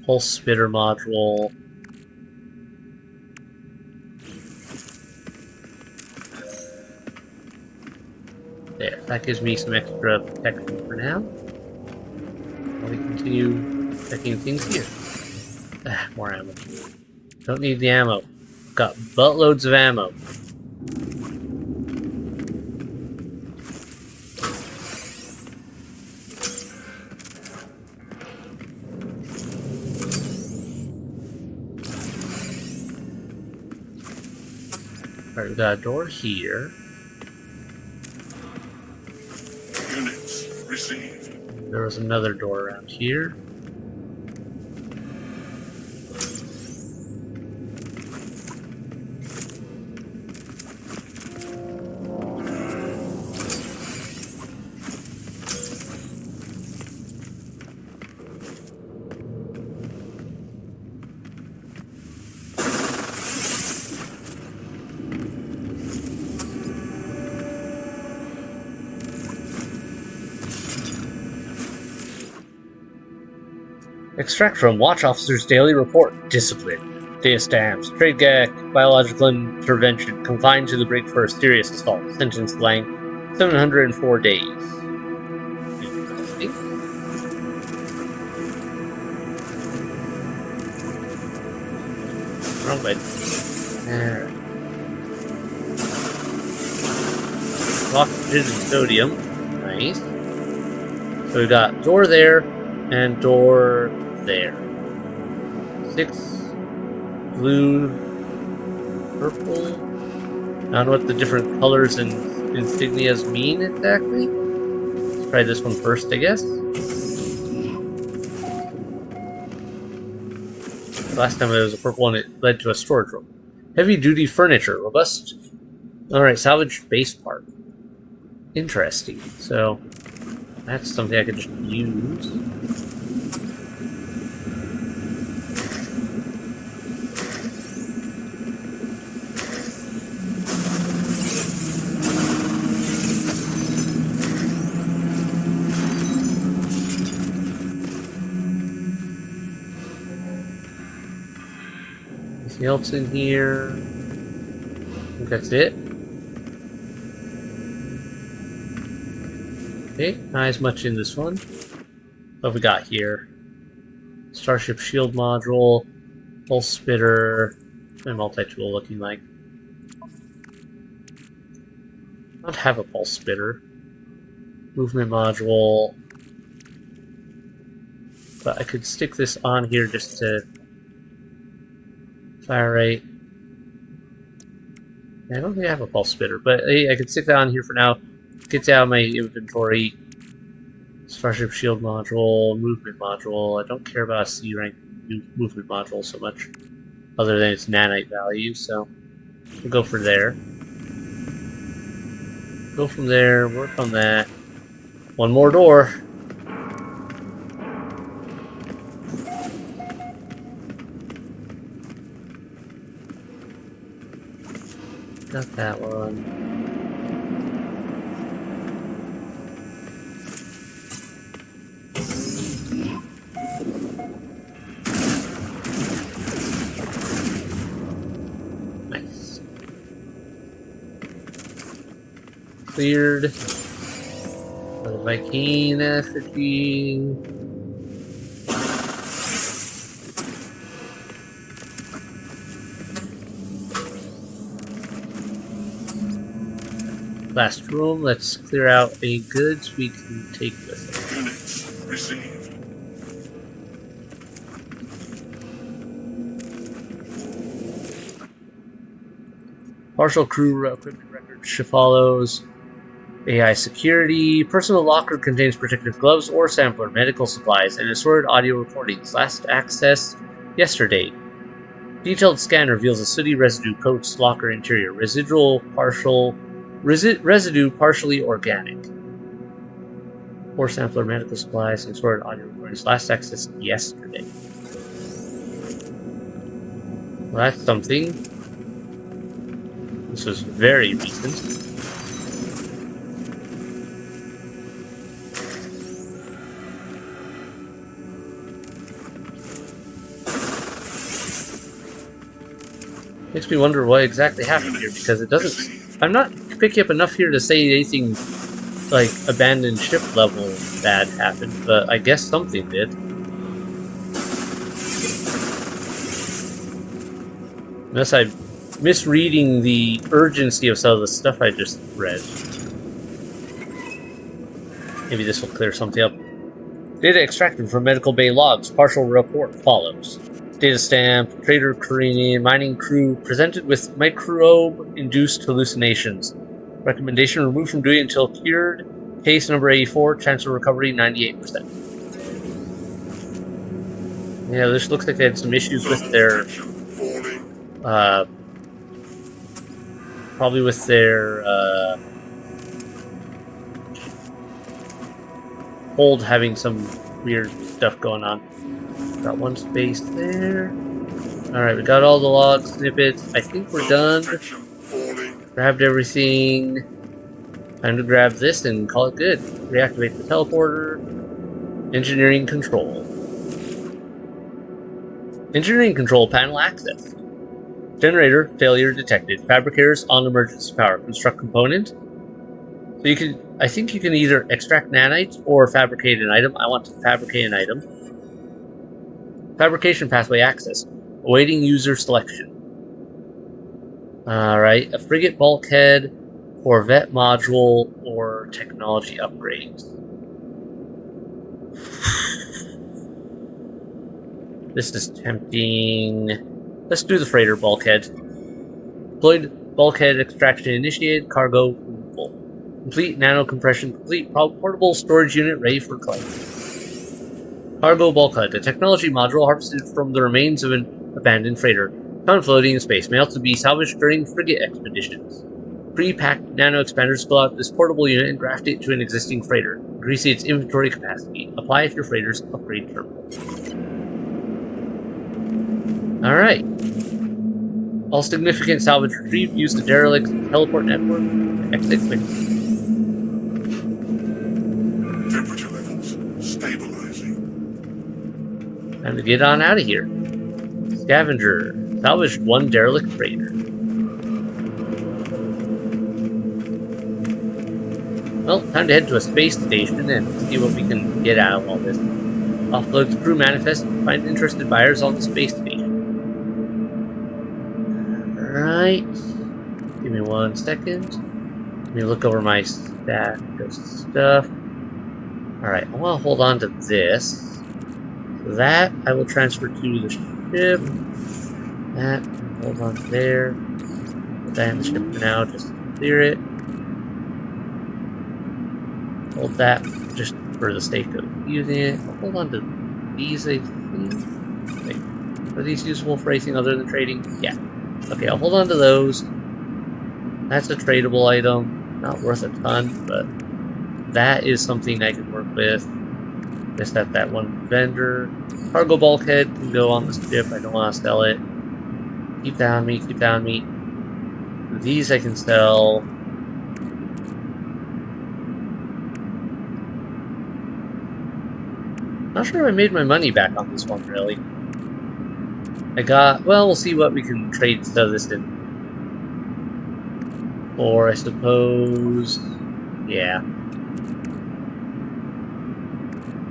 A: pulse spitter module. There, that gives me some extra protection for now. While we continue checking things here. Ah, more ammo. Don't need the ammo. Got buttloads of ammo. Alright, we got a door here.
B: Units received.
A: There was another door around here. Extract from Watch Officer's Daily Report. Discipline. Data stamps. Trade gag. Biological intervention. Confined to the brig for a serious assault. Sentence length 704 days. Interesting. Wrong bed. Alright. Oxygen and sodium. Nice. So we've got door there and door there. 6 blue, purple. I don't know what the different colors and insignias mean exactly. Let's try this one first, I guess. Last time it was a purple and it led to a storage room. Heavy duty furniture, robust. Alright, salvage base part. Interesting. So that's something I could just use. Anything else in here? I think that's it. Okay, not as much in this one. What have we got here? Starship shield module, pulse spitter, and multi-tool looking like. I don't have a pulse spitter. Movement module. But I could stick this on here just to fire rate. I don't think I have a pulse spitter, but hey, I could stick that on here for now. Get out of my inventory. Starship shield module, movement module. I don't care about a C rank movement module so much, other than its nanite value, so we'll go for there. Go from there, work on that. One more door. Got that one. Nice. Cleared. Another Viking effigy. Last room, let's clear out any goods we can take with us.
B: Units received.
A: Partial crew equipment record follows. AI security. Personal locker contains protective gloves or sampler, medical supplies, and assorted audio recordings. Last accessed yesterday. Detailed scan reveals a sooty residue coats locker interior. Residue partially organic. Or sampler, medical supplies, and assorted audio recordings. Last accessed yesterday. Well, that's something. This was very recent. Makes me wonder what exactly happened here, because it doesn't... I'm not picking up enough here to say anything like abandoned ship level bad happened, but I guess something did. Unless I'm misreading the urgency of some of the stuff I just read. Maybe this will clear something up. Data extracted from medical bay logs. Partial report follows. Data stamp. Trader careening. Mining crew presented with microbe-induced hallucinations. Recommendation: removed from duty until cured. Case number 84. Chance of recovery 98%. Yeah, this looks like they had some issues with their probably with their hold having some weird stuff going on. Got one space there. Alright, we got all the log snippets. I think we're done. Grabbed everything. Time to grab this and call it good. Reactivate the teleporter. Engineering control. Engineering control panel access. Generator failure detected. Fabricators on emergency power. Construct component. So you can, I think you can either extract nanites or fabricate an item. I want to fabricate an item. Fabrication pathway access. Awaiting user selection. Alright, a frigate bulkhead, Corvette module, or technology upgrades. This is tempting. Let's do the freighter bulkhead. Deployed bulkhead extraction initiated. Cargo full. Complete nano compression. Complete portable storage unit ready for collection. Cargo bulkhead. A technology module harvested from the remains of an abandoned freighter. Found floating in space. May also be salvaged during frigate expeditions. Pre-packed nano expanders fill out this portable unit and graft it to an existing freighter, increasing its inventory capacity. Apply if your freighter's upgrade terminal. Alright. All significant salvage retrieved. Use the derelict teleport network to exit quickly.
B: Temperature levels stabilizing.
A: Time to get on out of here. Scavenger. Salvaged one derelict freighter. Well, time to head to a space station and see what we can get out of all this. Offload the crew manifest and find interested buyers on the space station. Alright. Give me 1 second. Let me look over my stack of stuff. Alright, I want to hold on to this. That I will transfer to the ship. That, hold on to there. Put that in the ship for now, just to clear it. Hold that just for the sake of using it. I'll hold on to these, I think. Wait, are these useful for anything other than trading? Yeah. Okay, I'll hold on to those. That's a tradable item. Not worth a ton, but that is something I can work with. Just at that one vendor. Cargo bulkhead can go on the ship. I don't want to sell it. Keep that on me, keep that on me. These I can sell. Not sure if I made my money back on this one, really. Well, we'll see what we can trade this in. Or, I suppose... yeah.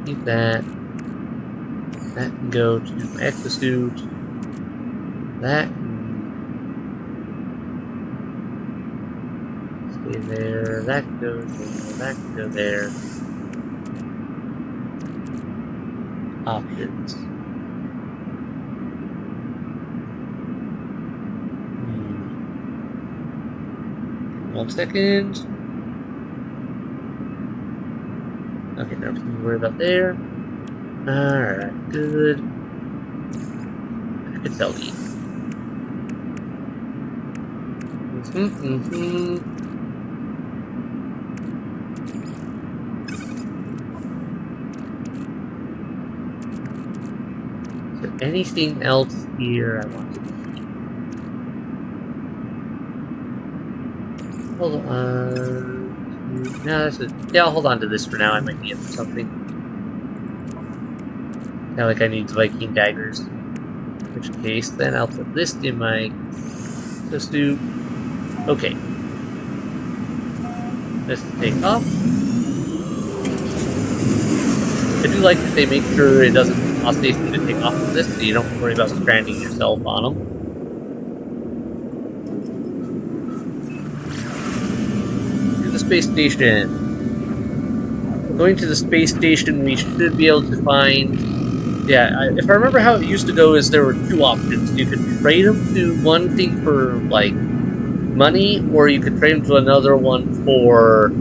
A: Keep that. That can go to my exosuit. That can stay there. That can go there. That can go there. Options. 1 second. Okay, nothing to worry about there. Alright, good. I could sell these. Is there anything else here I want to see? Hold on. No, that's it. Yeah, I'll hold on to this for now. I might need it for something. Kind of like I need Viking daggers. In which case, then I'll put this in my suit. Okay. Let's take off. I do like that they make sure it doesn't cost anything to take off of this, so you don't worry about stranding yourself on them. To the space station. Going to the space station, we should be able to find... yeah, if I remember how it used to go, is there were 2 options. You could trade them to one thing for, like, money, or you could trade them to another one for...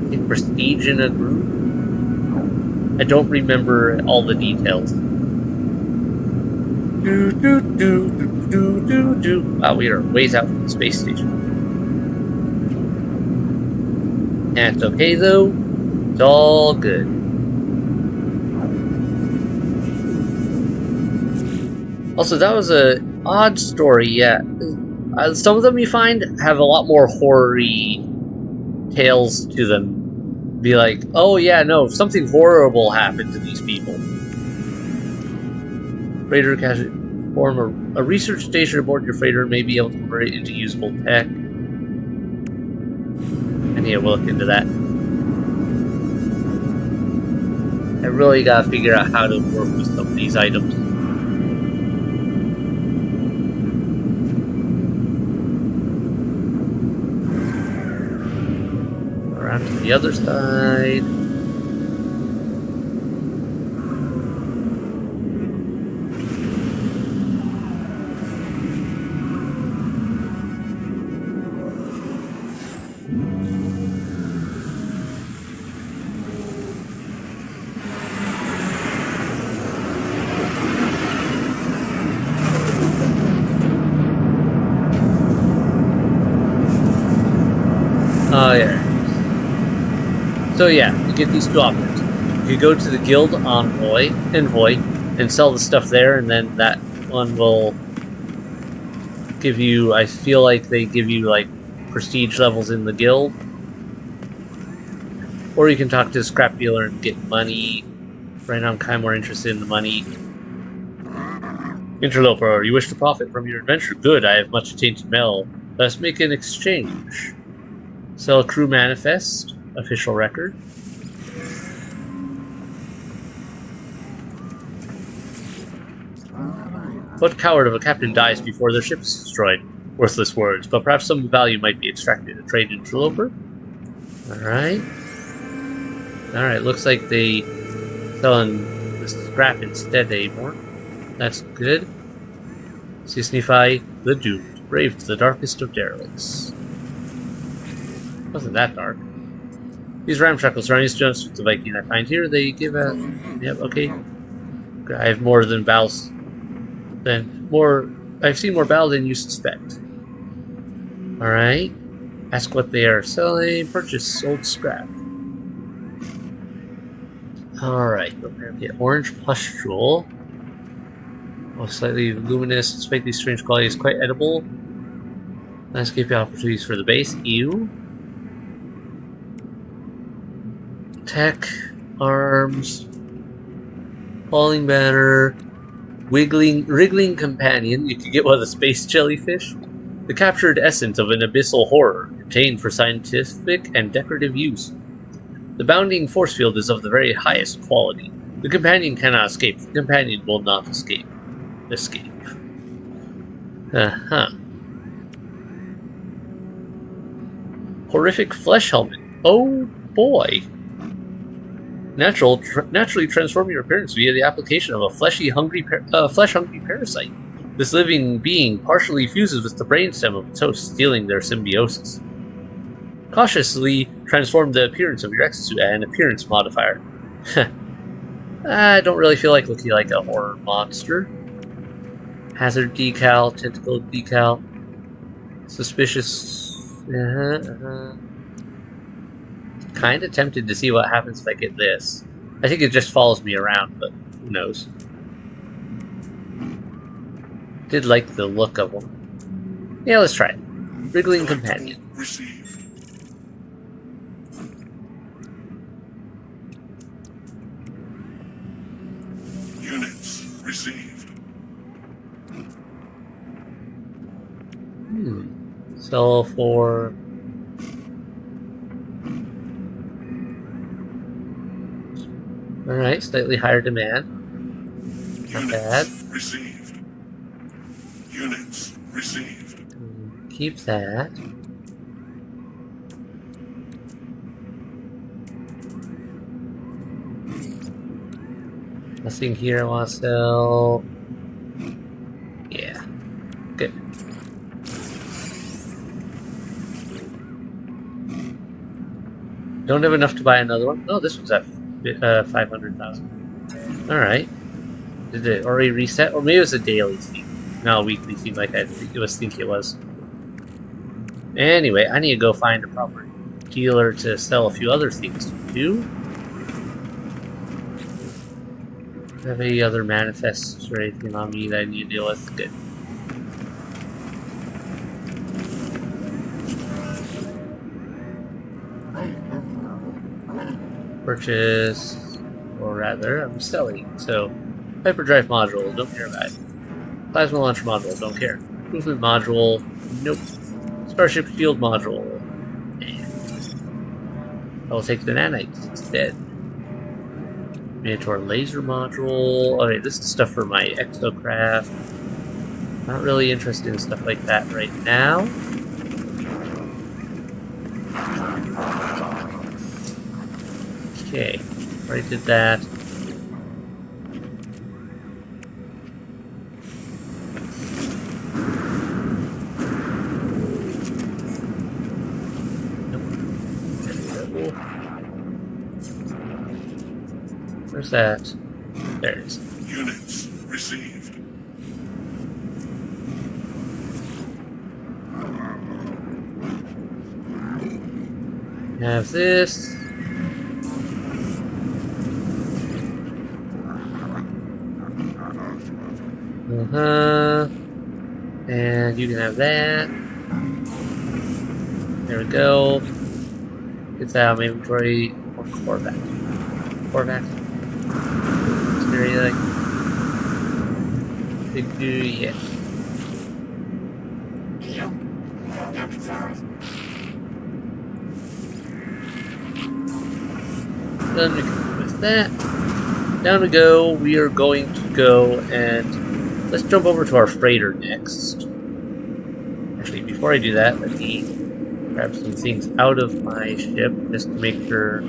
A: I think prestige in a group? I don't remember all the details. Wow, we are ways out from the space station. And it's okay, though. It's all good. Also, that was an odd story, yeah. Some of them you find have a lot more horror-y tales to them. Be like, oh yeah, no, something horrible happened to these people. Freighter can form a research station aboard your freighter, may be able to convert it into usable tech. And yeah, we'll look into that. I really gotta figure out how to work with some of these items. Around to the other side. Oh yeah. So yeah, you get these 2 options. You go to the guild envoy, and sell the stuff there, and then that one will give you, I feel like they give you like prestige levels in the guild. Or you can talk to a scrap dealer and get money. Right now I'm kind of more interested in the money. Interloper, you wish to profit from your adventure? Good, I have much tainted mail. Let's make an exchange. Sell a crew manifest, official record. What coward of a captain dies before their ship is destroyed? Worthless words, but perhaps some value might be extracted. A trade interloper? Alright. Alright, looks like they selling the scrap instead anymore. That's good. Signify the doomed, brave to the darkest of derelicts. Wasn't that dark. These ramshackle surroundings just with the Viking I find here, they give a... Yep, okay. I have more than battles than... I've seen more battle than you suspect. Alright. Ask what they are selling. Purchase old scrap. Alright, okay. Orange pustule. Oh, slightly luminous. Despite these strange qualities, quite edible. Landscape opportunities for the base. Ew. Tech. Arms. Falling banner. Wriggling companion. You could get one of the space jellyfish. The captured essence of an abyssal horror, contained for scientific and decorative use. The bounding force field is of the very highest quality. The companion cannot escape. The companion will not escape. Uh-huh. Horrific flesh helmet. Oh boy. Naturally transform your appearance via the application of a flesh-hungry parasite. This living being partially fuses with the brainstem of its host, stealing their symbiosis. Cautiously transform the appearance of your exosuit at an appearance modifier. I don't really feel like looking like a horror monster. Hazard decal, tentacle decal. Suspicious. Kinda tempted to see what happens if I get this. I think it just follows me around, but who knows. Did like the look of them. Yeah, let's try it. Wriggling companion.
B: Received. Units received.
A: Sell for... Alright, slightly higher demand. Not bad.
B: Received. Units received.
A: Keep that. Nothing here I want to sell. Yeah. Good. Don't have enough to buy another one. Oh, this one's at 500,000. Alright. Did it already reset? Or maybe it was a daily theme. Not a weekly theme like I think it was. Anyway, I need to go find a proper dealer to sell a few other things to. Have any other manifests or anything on me that I need to deal with? Good. Purchase, or rather, I'm selling. So, hyperdrive module, don't care about it. Plasma launcher module, don't care. Movement module, nope. Starship shield module, I'll take the nanites instead. Minotaur laser module. Okay, this is stuff for my exocraft. Not really interested in stuff like that right now. Okay, already did that. Where's that? There it is.
B: Units received.
A: Have this. And you can have that. There we go. Get that out of my inventory. Or Corvac. It's very like big dude, yeah. Done with that. Down we go. We are going to go and Let's jump over to our freighter next. Actually, before I do that, let me grab some things out of my ship just to make sure. I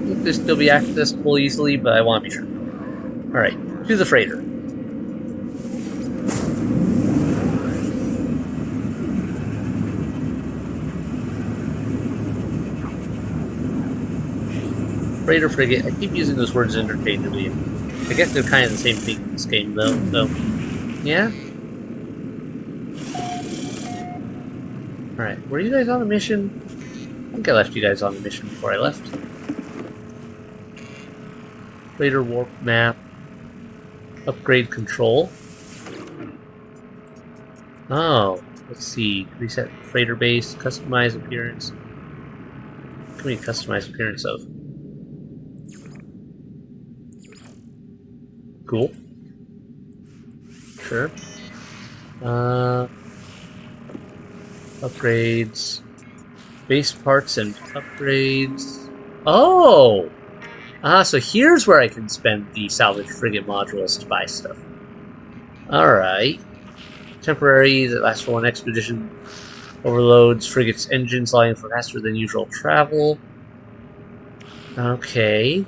A: think this still be accessible easily, but I want to be sure. Alright, to the freighter. Freighter frigate. I keep using those words interchangeably. I guess they're kind of the same thing in this game, though, so. Yeah? Alright, were you guys on a mission? I think I left you guys on a mission before I left. Freighter warp map. Upgrade control. Oh, let's see. Reset freighter base. Customize appearance. What can we customize appearance of? Cool. Sure. Upgrades. Base parts and upgrades. Oh! So here's where I can spend the salvage frigate modules to buy stuff. Alright. Temporary, that lasts for one expedition. Overloads frigate's engines, allowing for faster than usual travel. Okay.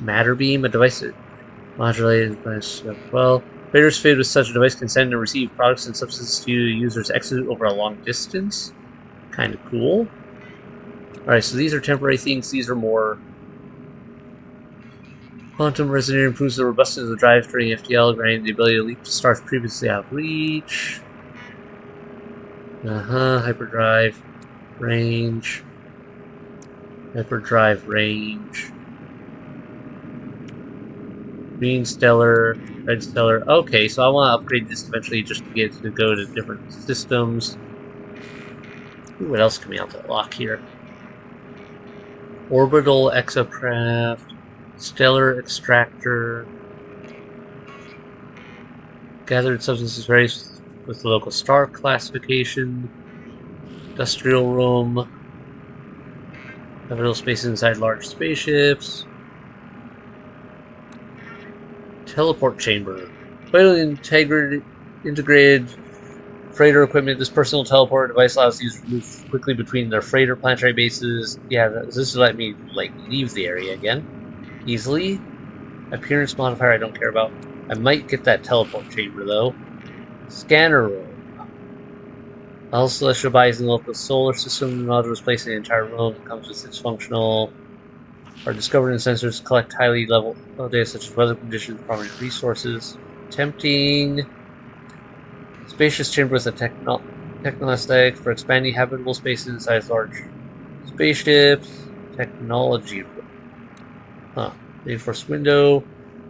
A: Matter beam, a device that modulated by well. Freighters fitted with such a device can send and receive products and substances to users exit over a long distance. Kind of cool. Alright, so these are temporary things. These are more. Quantum resonator improves the robustness of the drive during FTL, granting the ability to leap to stars previously out of reach. Hyperdrive range. Hyperdrive range. Green stellar, red stellar. Okay, so I want to upgrade this eventually just to get to go to different systems. Ooh, what else can we unlock here? Orbital exocraft, stellar extractor. Gathered substances varies with the local star classification. Industrial room. Habitable space inside large spaceships. Teleport chamber. Vitally integrated freighter equipment. This personal teleporter device allows the user to move quickly between their freighter planetary bases. Yeah, this will let me leave the area again easily. Appearance modifier I don't care about. I might get that teleport chamber though. Scanner room. All celestial bodies in the local solar system modules placed in the entire room. It comes with its functional. Are discovered in sensors to collect highly level data such as weather conditions, prominent resources. Tempting. Spacious chamber with a techno-aesthetic for expanding habitable spaces inside large spaceships. Technology room. Reinforced window.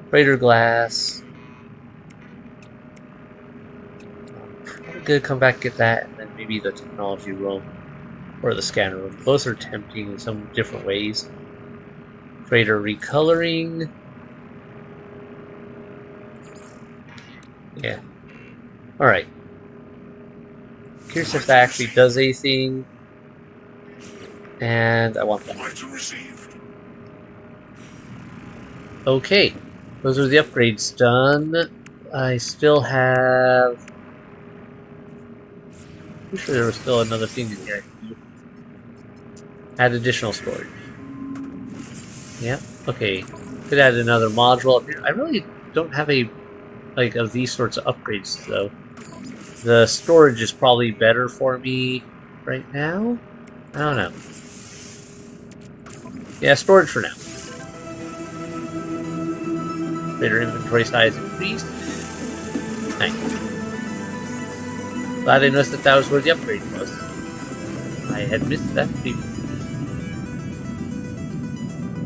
A: Freighter glass. I'm gonna come back and get that, and then maybe the technology room. Or the scanner room. Both are tempting in some different ways. Freighter recoloring. Yeah. Alright. Curious if that actually does anything. And I want that. Okay. Those are the upgrades done. I still have. I'm sure there was still another thing in here. Add additional storage. Yeah. Okay. Could add another module up here. I really don't have a of these sorts of upgrades though. The storage is probably better for me right now. I don't know. Yeah, storage for now. Greater inventory size increased. Nice. Glad I noticed that was where the upgrade was. I had missed that previously.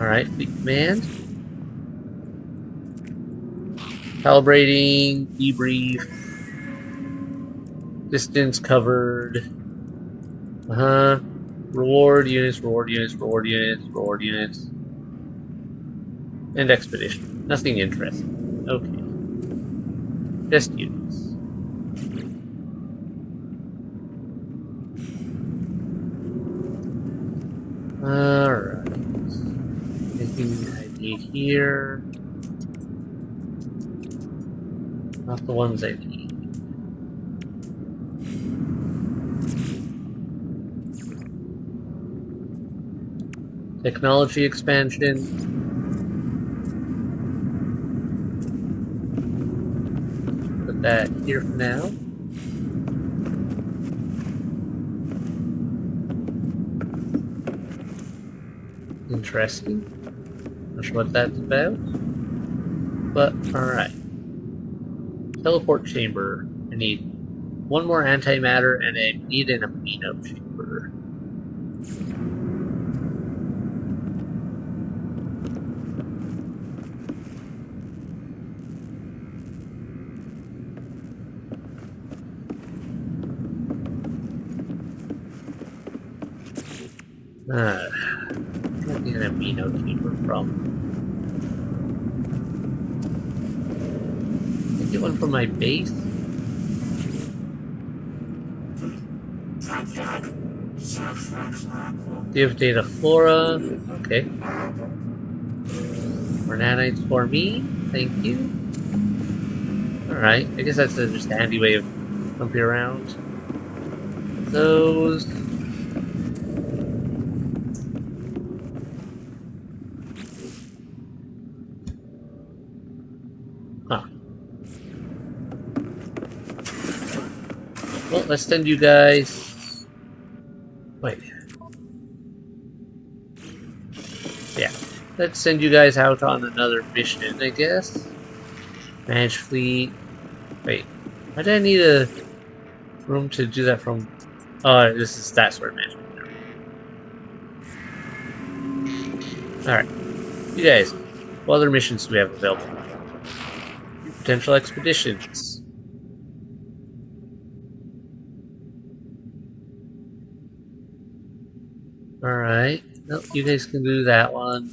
A: Alright, fleet command. Calibrating, debrief. Distance covered. Reward units, reward units, reward units, reward units. And expedition. Nothing interesting. Okay. Just units. Alright. Anything I need here? Not the ones I need. Technology expansion. Put that here for now. Interesting. Not sure what that's about. But, alright. Teleport chamber. I need one more antimatter and I need an amino chamber. Where do I get an amino chamber from? Can I get one from my base? Give data flora. Okay. More nanites for me. Thank you. Alright. I guess that's just a handy way of jumping around. Those. Huh. Well, let's send you guys. Wait. Yeah. Let's send you guys out on another mission, I guess. Manage fleet. Wait. Why did I need a room to do that from? Oh, this is that sort of management. Alright. You guys, what other missions do we have available? Potential expeditions. Alright. Nope, you guys can do that one.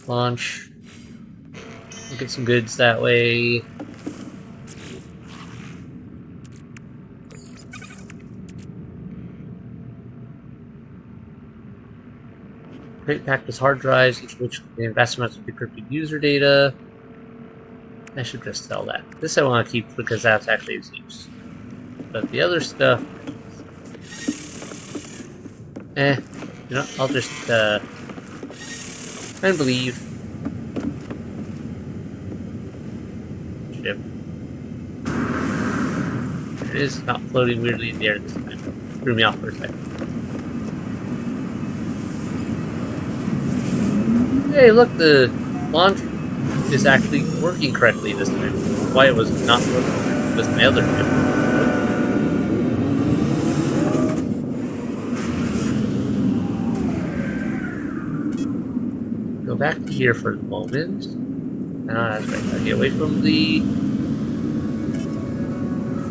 A: Launch. We'll get some goods that way. Crate packed with hard drives, each of which contain vast amounts of decrypted user data. I should just sell that. This I want to keep because that's actually its use. But the other stuff... you know, I'll just, try and believe. Ship. It is not floating weirdly in the air this time. Threw me off for a second. Hey, look, the launch is actually working correctly this time. Why it was not working with my other ship. Go back to here for the moment. Ah, that's right. Gotta get away from the...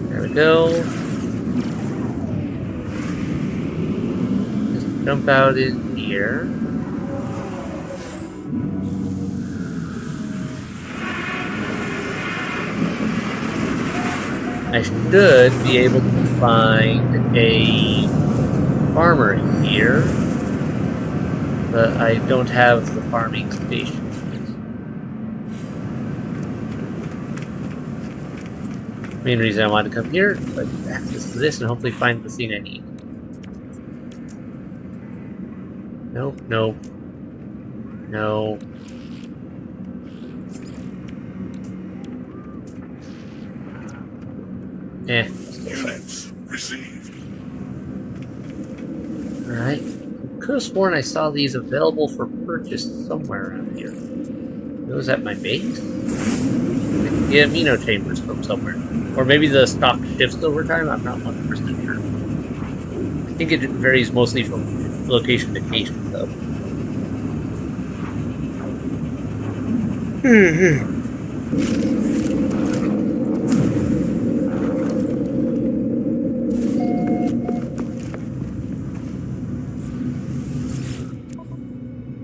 A: There we go. Just jump out in here. I should be able to find a farmer here, but I don't have the farming station. Main reason I wanted to come here, but access to this and hopefully find the thing I need. Nope, nope. No.
B: Units received.
A: Alright. Could have sworn I saw these available for purchase somewhere around here. It was at my base? Yeah, amino chambers from somewhere. Or maybe the stock shifts over time, I'm not 100% sure. I think it varies mostly from location to location, though.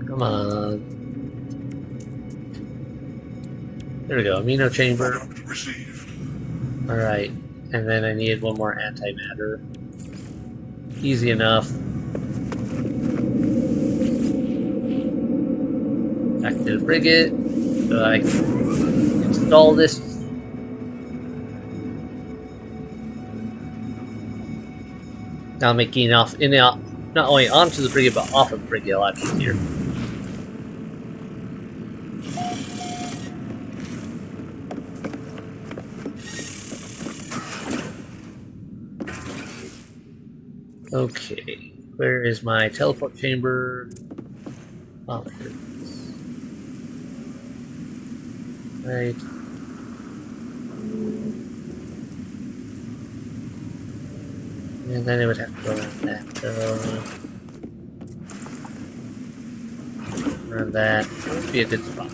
A: Come on. There we go, amino chamber. Alright, and then I needed one more antimatter. Easy enough. Back to the frigate so I can install this. Now making off in and out, not only onto the frigate but off of the frigate a lot easier. Okay, where is my teleport chamber? Oh, here it is. Right. And then it would have to go around that. Around that. That would be a good spot.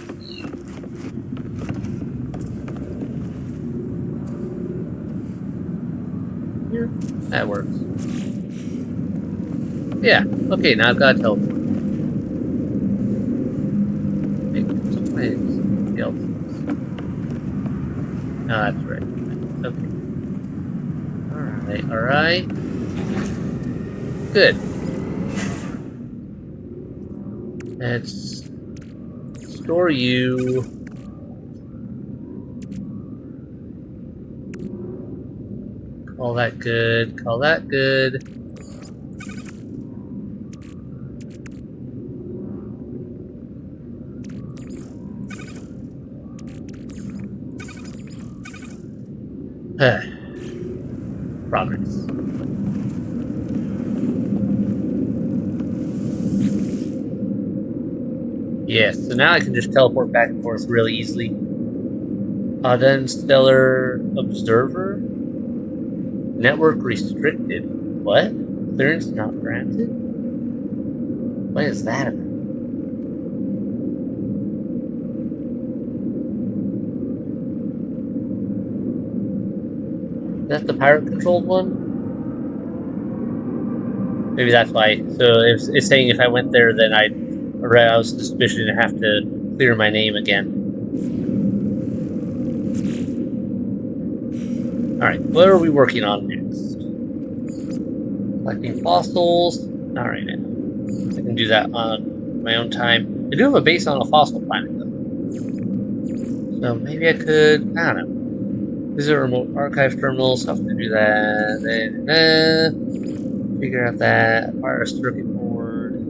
A: Yeah, that works. Yeah, okay, now I've got a teleport. Make it planes. No, that's right. Okay. Alright. Good. Let's store you. Call that good. Call that good. Progress. Yes, so now I can just teleport back and forth really easily. Then Stellar Observer. Network restricted. What? Clearance not granted? What is that about? Is that the pirate-controlled one? Maybe that's why. So it's saying if I went there, then I'd arouse suspicion and have to clear my name again. Alright, what are we working on next? Collecting fossils. Alright, I can do that on my own time. I do have a base on a fossil planet, though. So maybe I could, I don't know. Visit remote archive terminals, so I have to do that. Then, figure out that. Acquire a circuit board.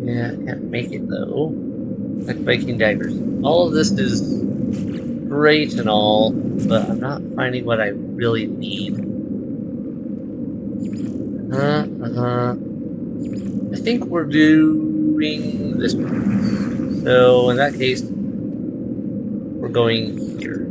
A: Yeah, I can't make it, though. Like Viking daggers. All of this is great and all, but I'm not finding what I really need. I think we're doing this one. So in that case, we're going here.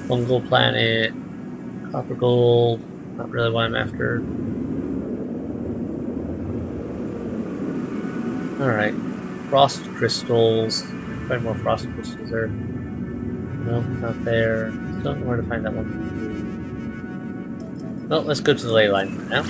A: Fungal planet, copper gold, not really what I'm after. Alright, frost crystals. Find more frost crystals there. Nope, not there. Still don't know where to find that one. Well, let's go to the ley line for now.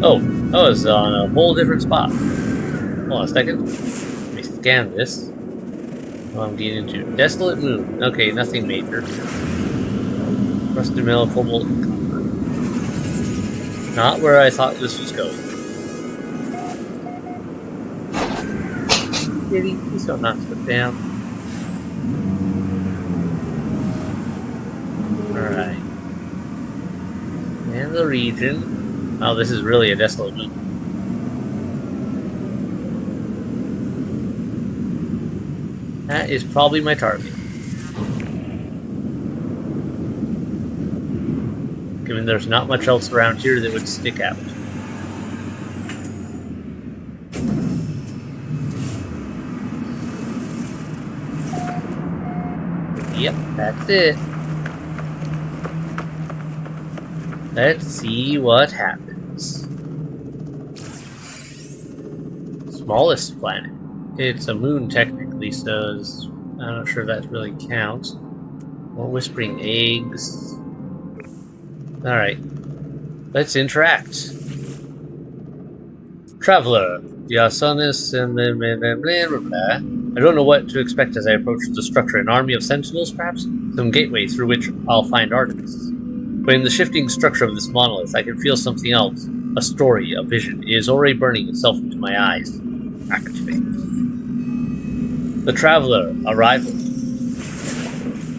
A: Oh, I was on a whole different spot. Hold on a second. Let me scan this. Oh, I'm getting into Desolate Moon. Okay, nothing major. Rusted Mill, Cobalt, and Copper. Not where I thought this was going. Kitty, please don't knock stuff down. Alright. And the region. Oh, this is really a desolate moon. That is probably my target. Given there's not much else around here that would stick out. Yep, that's it. Let's see what happens. Smallest planet. It's a moon technically, so I'm not sure if that really counts. More whispering eggs. Alright. Let's interact. Traveler. Yasanis and blah, blah, blah. I don't know what to expect as I approach the structure. An army of sentinels, perhaps? Some gateway through which I'll find Artemis. But in the shifting structure of this monolith, I can feel something else. A story, a vision. It is already burning itself into my eyes. Activate. The Traveler. Arrival.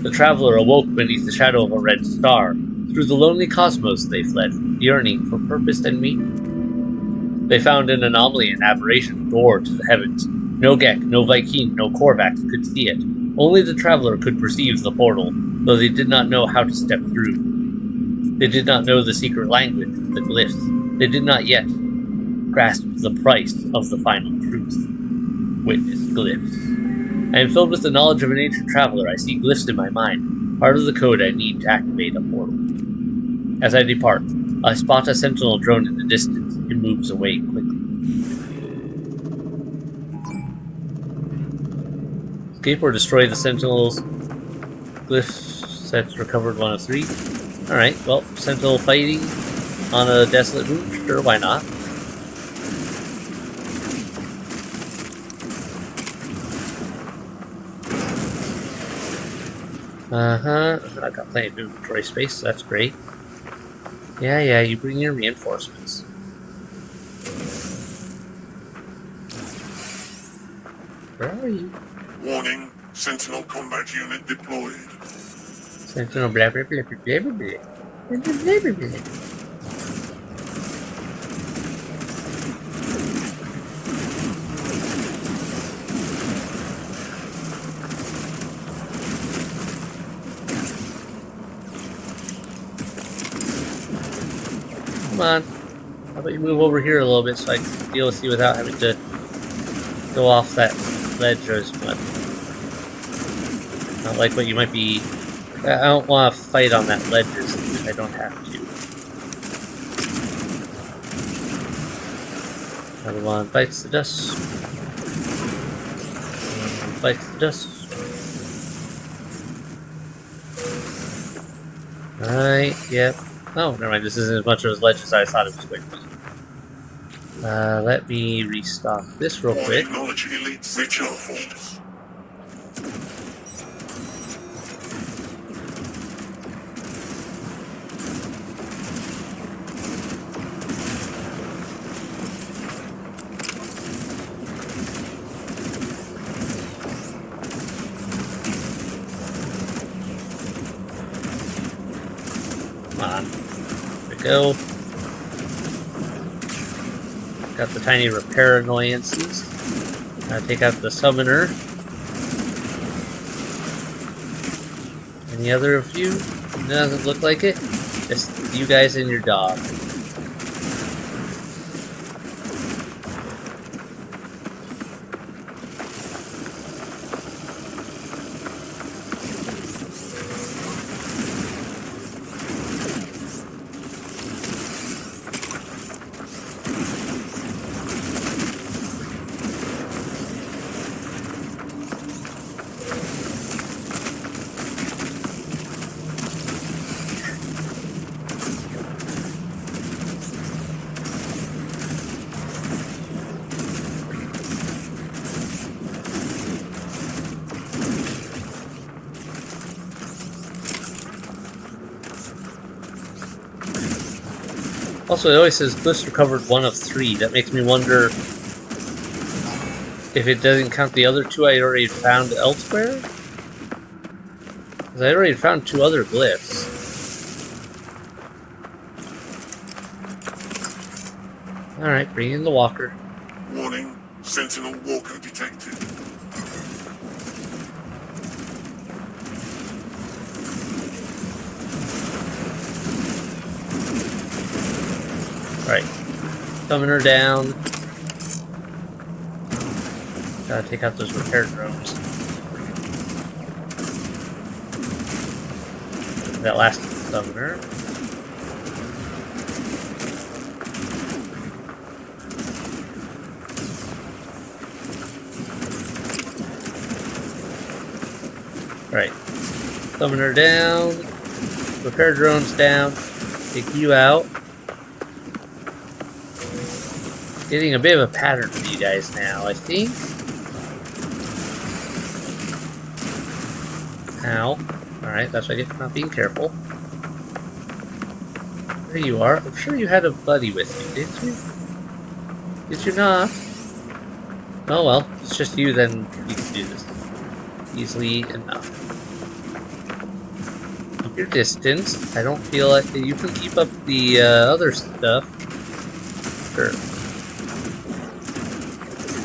A: The Traveler awoke beneath the shadow of a red star. Through the lonely cosmos they fled, yearning for purpose and meaning. They found an anomaly, an aberration, door to the heavens. No Gek, no Viking, no Korvax could see it. Only the Traveler could perceive the portal, though they did not know how to step through. They did not know the secret language, the glyphs. They did not yet grasp the price of the final truth. Witness glyphs. I am filled with the knowledge of an ancient traveler. I see glyphs in my mind, part of the code I need to activate a portal. As I depart, I spot a sentinel drone in the distance. It moves away quickly. Escape or destroy the sentinels. Glyph sets recovered 1 of 3. Alright, well, sentinel fighting on a desolate moon? Sure, why not? I've got plenty of inventory space, so that's great. Yeah, you bring your reinforcements. Where are you?
B: Warning, Sentinel combat unit deployed.
A: Sentinel blah blah blah blah blah blah blah blah blah blah. Come on. How about you move over here a little bit so I can deal with you without having to go off that ledge as much. Not like what you might be. I don't want to fight on that ledge if I don't have to. Another one bites the dust. Bites the dust. Alright, yep. Oh, never mind. This isn't as much of a ledge as I thought it was going to be. Let me restock this real quick.
B: Acknowledge elite recharged.
A: Come on. There we go. Got the tiny repair annoyances. Take out the summoner. Any other of you? Doesn't look like it. Just you guys and your dog. Also, it always says glyphs recovered 1 of 3. That makes me wonder if it doesn't count the other 2 I already found elsewhere? Because I already found 2 other glyphs. Alright, bring in the walker.
B: Warning, Sentinel walker detected.
A: Right. Summoner down. Gotta take out those repair drones. That last summoner. Right. Summoner down. Repair drones down. Take you out. Getting a bit of a pattern for you guys now, I think. Ow. Alright, that's why I get for not being careful. There you are. I'm sure you had a buddy with you, didn't you? Did you not? Oh well, if it's just you, then you can do this easily enough. Keep your distance. I don't feel like you can keep up the other stuff. Sure.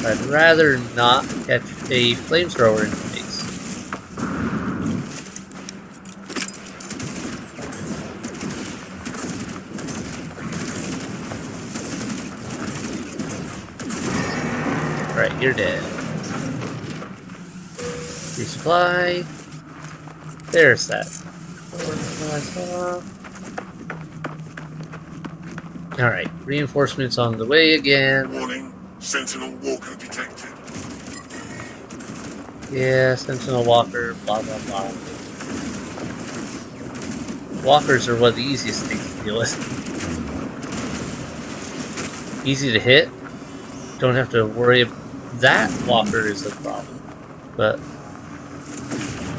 A: I'd rather not catch a flamethrower in the face. Alright, you're dead. Resupply. There's that. Alright, reinforcements on the way again.
B: Warning, Sentinel Walker detected.
A: Yeah, Sentinel Walker, blah blah blah. Walkers are one of the easiest things to deal with. Easy to hit. Don't have to worry about that walker is the problem. But I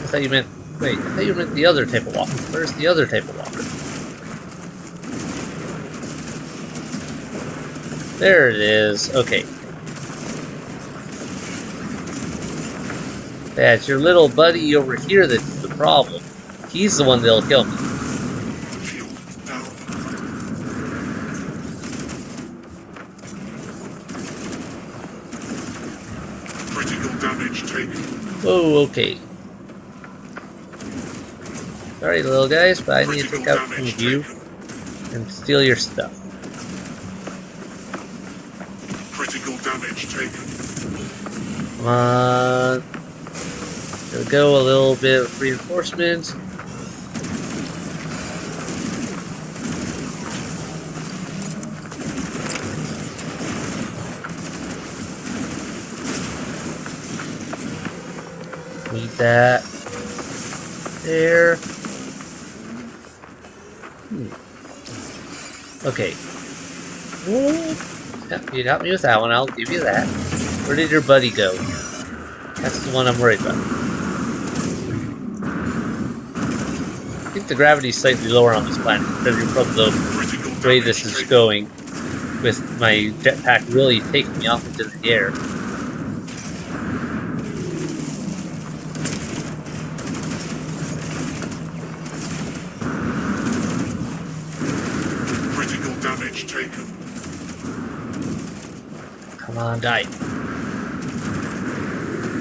A: thought you meant the other type of walker. Where's the other type of walker? There it is. Okay. Yeah, it's your little buddy over here that's the problem. He's the one that'll kill me.
B: Shield down. Critical damage taken.
A: Whoa, okay. Sorry, little guys, but I need to take out some of you and steal your stuff.
B: Critical damage taken.
A: Come on. There we go, a little bit of reinforcement. Need that. There. Okay. Yep, you got me with that one, I'll give you that. Where did your buddy go? That's the one I'm worried about. I think the gravity's slightly lower on this planet because from the way this is going, with my jetpack really taking me off into the air.
B: Critical damage taken.
A: Come on, die.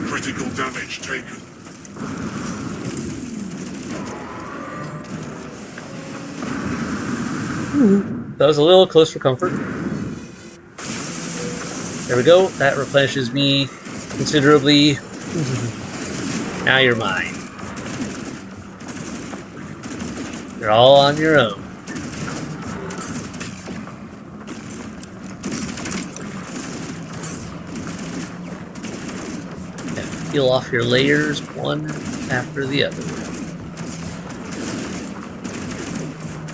B: Critical damage taken.
A: That was a little close for comfort. There we go. That replenishes me considerably. Now you're mine. You're all on your own. Yeah, peel off your layers one after the other.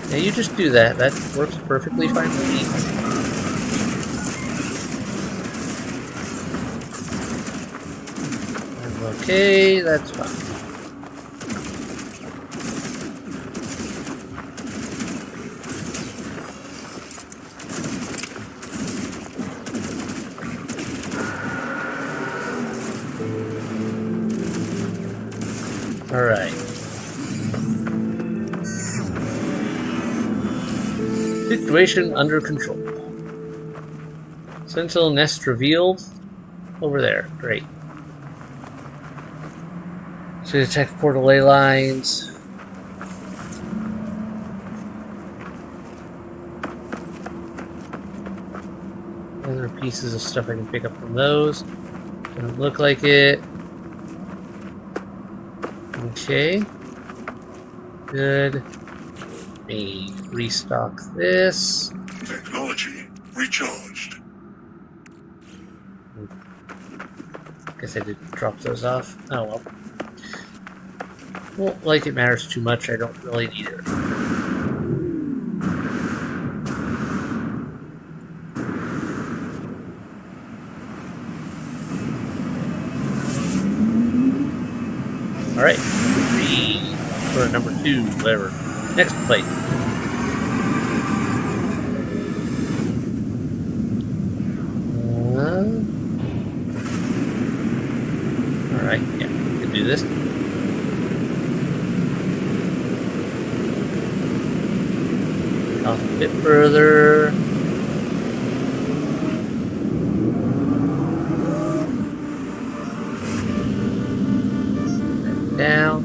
A: Yeah, you just do that. That works perfectly fine for me. I'm okay, that's fine. Alright. Situation under control. Sentinel nest revealed. Over there. Great. So detect portal ley lines. Other pieces of stuff I can pick up from those. Doesn't look like it. Okay. Good. Let me restock this.
B: Technology recharged.
A: Guess I did drop those off. Oh well. Won't like it matters too much. I don't really need it. Alright. 3 or number 2, whatever. Next plate. Alright, yeah, we can do this. Off a bit further. Down.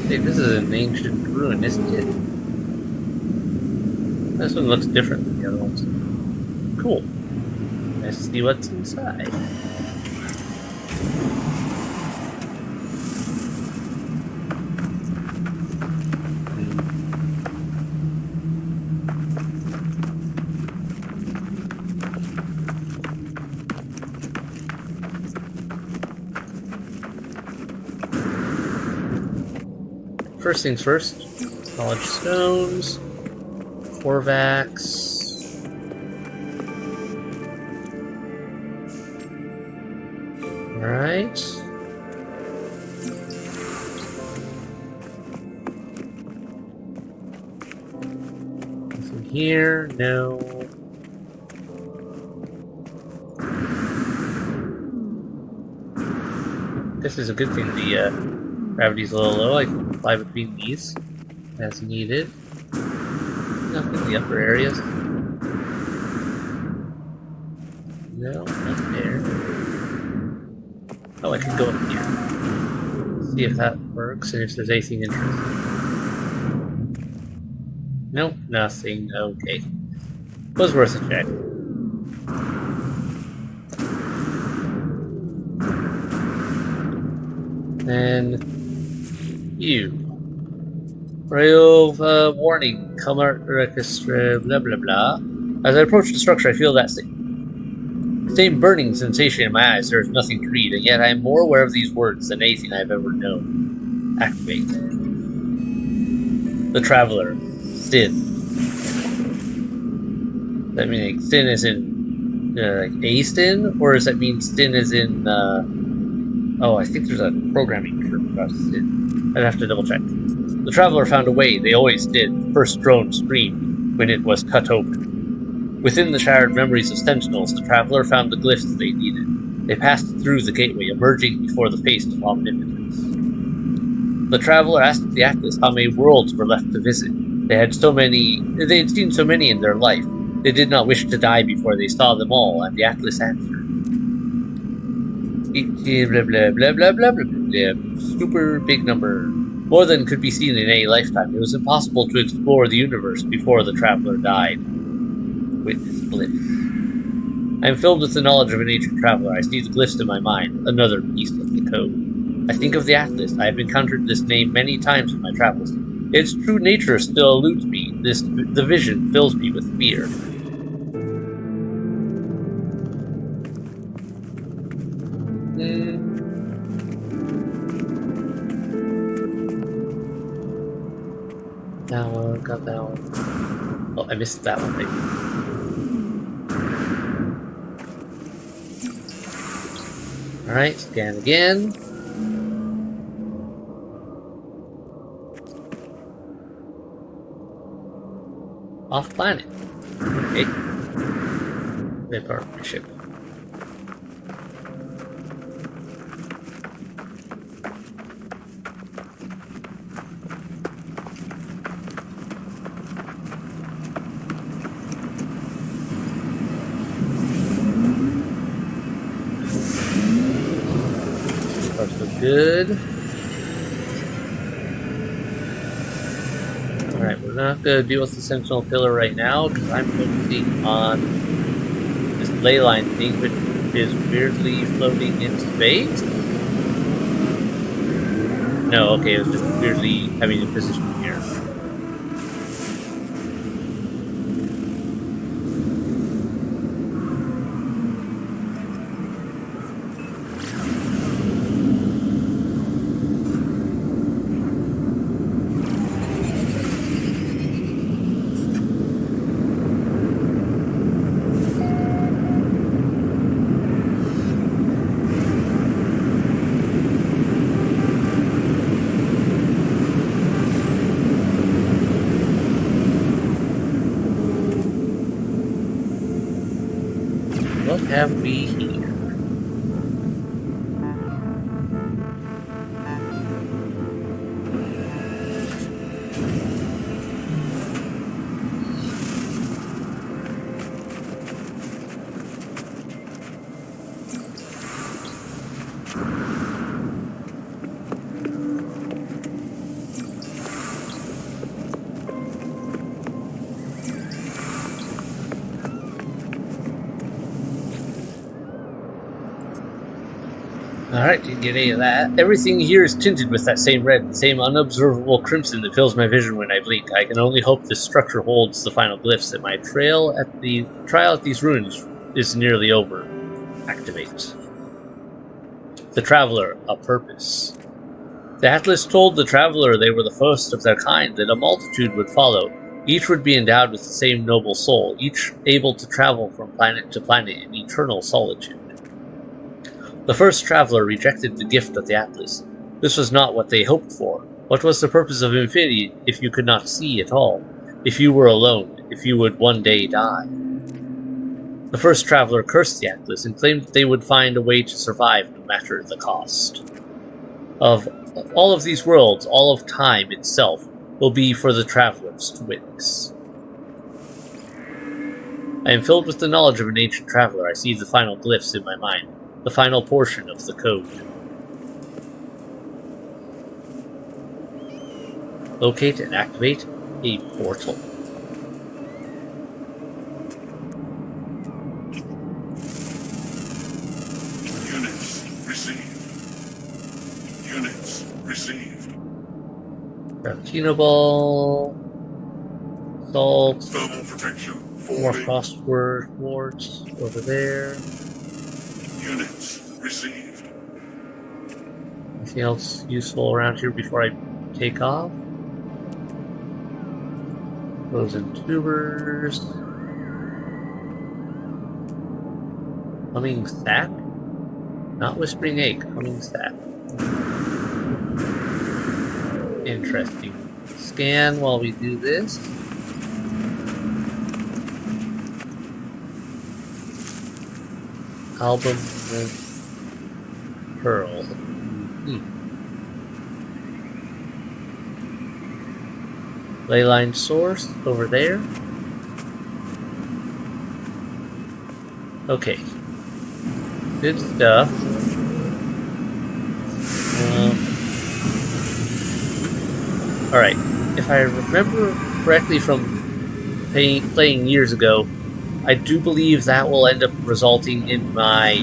A: Hey, this is an ancient ruin, isn't it? This one looks different than the other ones. Cool. Let's see what's inside. First things first, college stones, Korvax. Alright. Nothing here, no. This is a good thing, the gravity's a little low. I can fly between these as needed. Nothing in the upper areas. No, not there. Oh, I can go up here. See if that works and if there's anything interesting. Nope, nothing. Okay. Was worth a check. Then you. Rail warning. Comart Orchestra blah blah blah. As I approach the structure, I feel that same burning sensation in my eyes. There is nothing to read, and yet I am more aware of these words than anything I've ever known. Activate. The Traveler. Sin. Does that mean like sin is in like a sin? Or does that mean sin is in oh, I think there's a programming term about sin. I'd have to double check. The Traveler found a way, they always did. The first drone screamed when it was cut open. Within the shattered memories of Sentinels, the Traveler found the glyphs they needed. They passed through the gateway, emerging before the face of omnipotence. The Traveler asked the Atlas how many worlds were left to visit. They had seen so many in their life. They did not wish to die before they saw them all, and the Atlas answered. Blah blah blah blah blah blah blah. Super big number. More than could be seen in any lifetime. It was impossible to explore the universe before the Traveler died. Witness glyphs. I am filled with the knowledge of an ancient traveler. I see the glyphs in my mind, another piece of the code. I think of the Atlas. I have encountered this name many times in my travels. Its true nature still eludes me. The vision fills me with fear. That one, got that one. Oh, I missed that one, maybe. Alright, scan again. Off planet. Okay. They park my ship. So good. Alright, we're not going to deal with the Sentinel Pillar right now, because I'm focusing on this ley line thing, which is weirdly floating in space. No, okay, it was just weirdly having a position here. What have we here? Alright, didn't get any of that. Everything here is tinted with that same red, the same unobservable crimson that fills my vision when I blink. I can only hope this structure holds the final glyphs, that my trial at these ruins is nearly over. Activate. The Traveler, a purpose. The Atlas told the Traveler they were the first of their kind, that a multitude would follow. Each would be endowed with the same noble soul, each able to travel from planet to planet in eternal solitude. The first traveler rejected the gift of the Atlas. This was not what they hoped for. What was the purpose of infinity if you could not see at all? If you were alone? If you would one day die? The first traveler cursed the Atlas and claimed that they would find a way to survive no matter the cost. Of all of these worlds, all of time itself will be for the travelers to witness. I am filled with the knowledge of an ancient traveler. I see the final glyphs in my mind. The final portion of the code. Locate and activate a portal.
B: Units received. Units received.
A: Frappuccino ball. Salt.
B: Thermal protection.
A: More
B: Forwarding.
A: phosphor quartz over there.
B: Units received.
A: Anything else useful around here before I take off? Frozen tubers. Humming sack? Not whispering egg, humming sack. Interesting. Scan while we do this. Album with Pearl. Leyline source over there. Okay. Good stuff. Alright. If I remember correctly from playing years ago, I do believe that will end up resulting in my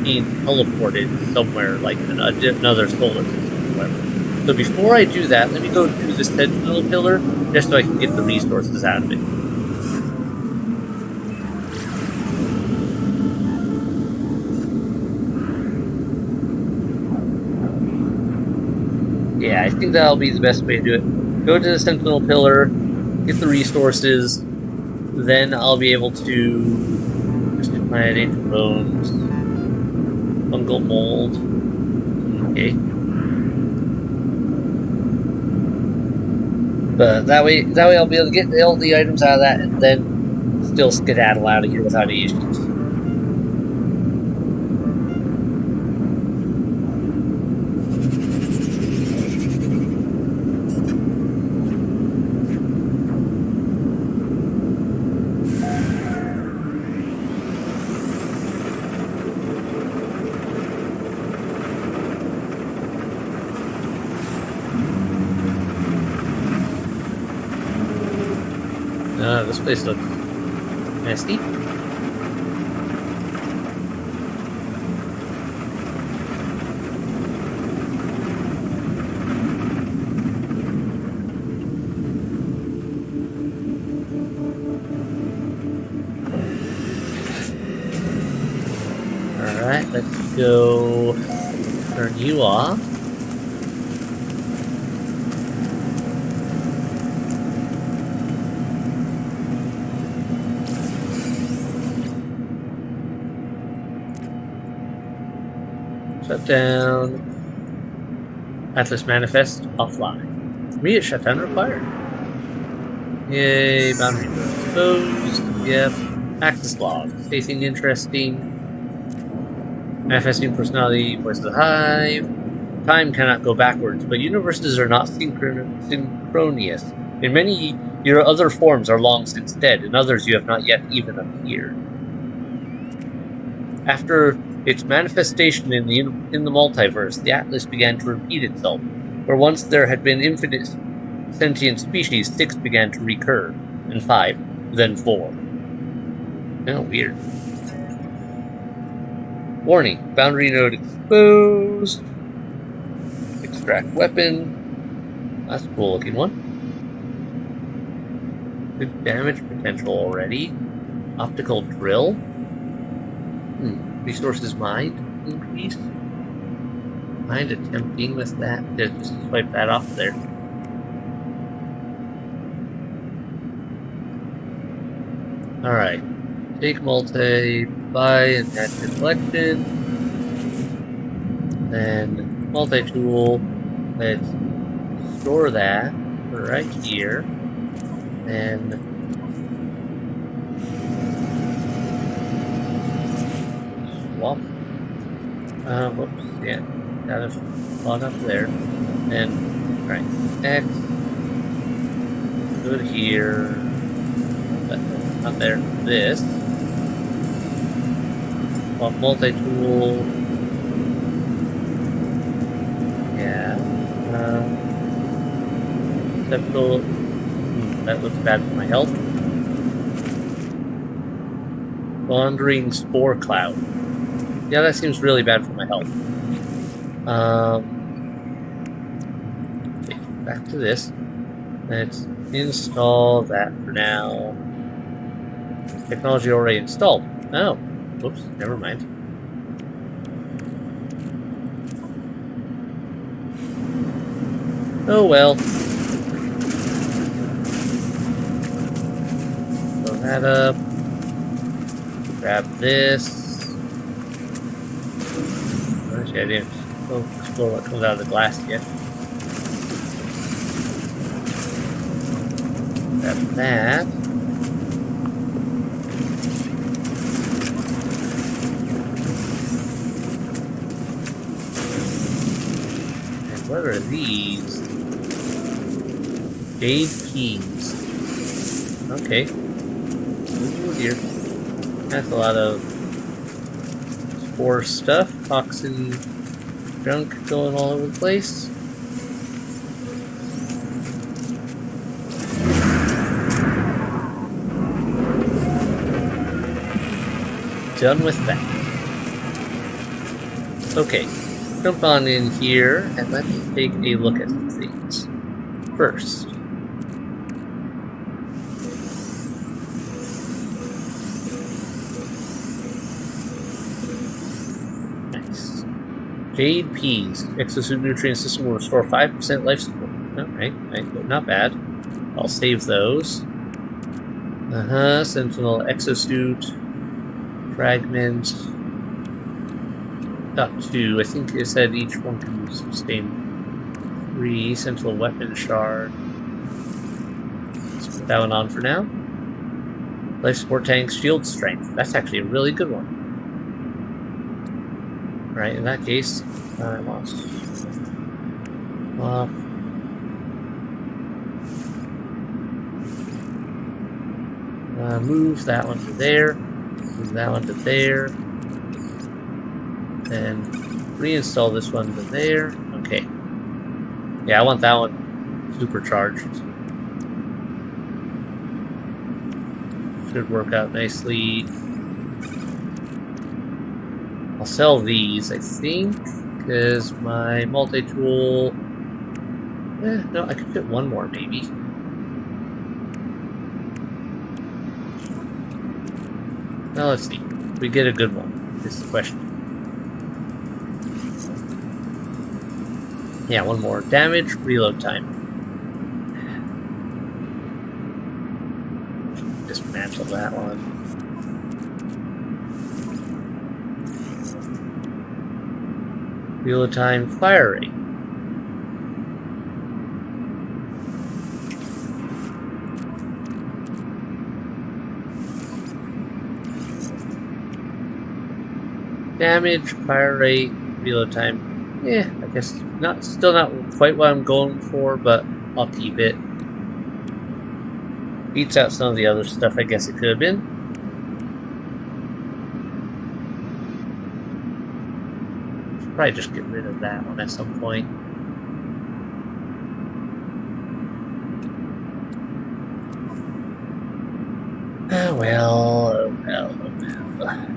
A: being teleported somewhere, like another solar system or whatever. So before I do that, let me go do this Sentinel Pillar, just so I can get the resources out of it. Yeah, I think that'll be the best way to do it. Go to the Sentinel Pillar, get the resources, then I'll be able to just plant ancient bones, fungal mold. Okay. But that way I'll be able to get all the items out of that and then still skedaddle out of here without any issues. This place looks nasty. Alright, let's go turn you off. Shut down. Atlas manifest offline. Immediate shutdown required. Yay, boundary exposed. Yep. Access log. Facing interesting. Manifesting personality, voice of the hive. Time cannot go backwards, but universes are not synchronous. In many, your other forms are long since dead. In others, you have not yet even appeared. After its manifestation in the multiverse, the Atlas began to repeat itself. Where once there had been infinite sentient species, 6 began to recur, and 5, then 4. Oh, weird. Warning, boundary node exposed. Extract weapon. That's a cool looking one. Good damage potential already. Optical drill. Resources mined increase. Mind attempting with that. Just swipe that off there. Alright. Take multi, buy and add to collection. Then multi-tool. Let's store that right here. And swap. Whoops, yeah. Got it on up there. And right. X. Good here. But not there. This. Swap multi-tool. Yeah. Typical. That looks bad for my health. Wandering spore cloud. Yeah, that seems really bad for my health. Okay, back to this. Let's install that for now. Technology already installed. Oh, whoops, never mind. Oh well. Blow that up. Grab this. Actually, I didn't explore what comes out of the glass yet. Grab that. And what are these? Jade keys. Okay. Oh dear. That's a lot of spore stuff. Toxin junk going all over the place. Done with that. Okay, jump on in here and let's take a look at some things. First, nice. Jade Peas. Exosuit nutrient system will restore 5% life support. Alright, not bad. I'll save those. Sentinel exosuit. Fragment. Up to, I think it said each one can sustain 3. Sentinel weapon shard. Let's put that one on for now. Life support tanks, shield strength. That's actually a really good one. Right, in that case, I lost. Move that one to there. Move that one to there. Then reinstall this one to there. Okay. Yeah, I want that one supercharged. Should work out nicely. I'll sell these, I think, because my multi-tool... no, I could fit one more, maybe. Now let's see. We get a good one. This is the question. Yeah, one more. Damage, reload time. Dismantle that one. Reload time, fire rate. Damage, fire rate, reload time. Yeah, I guess still not quite what I'm going for, but I'll keep it. Beats out some of the other stuff I guess it could have been. Should probably just get rid of that one at some point. Oh well, oh well, oh well.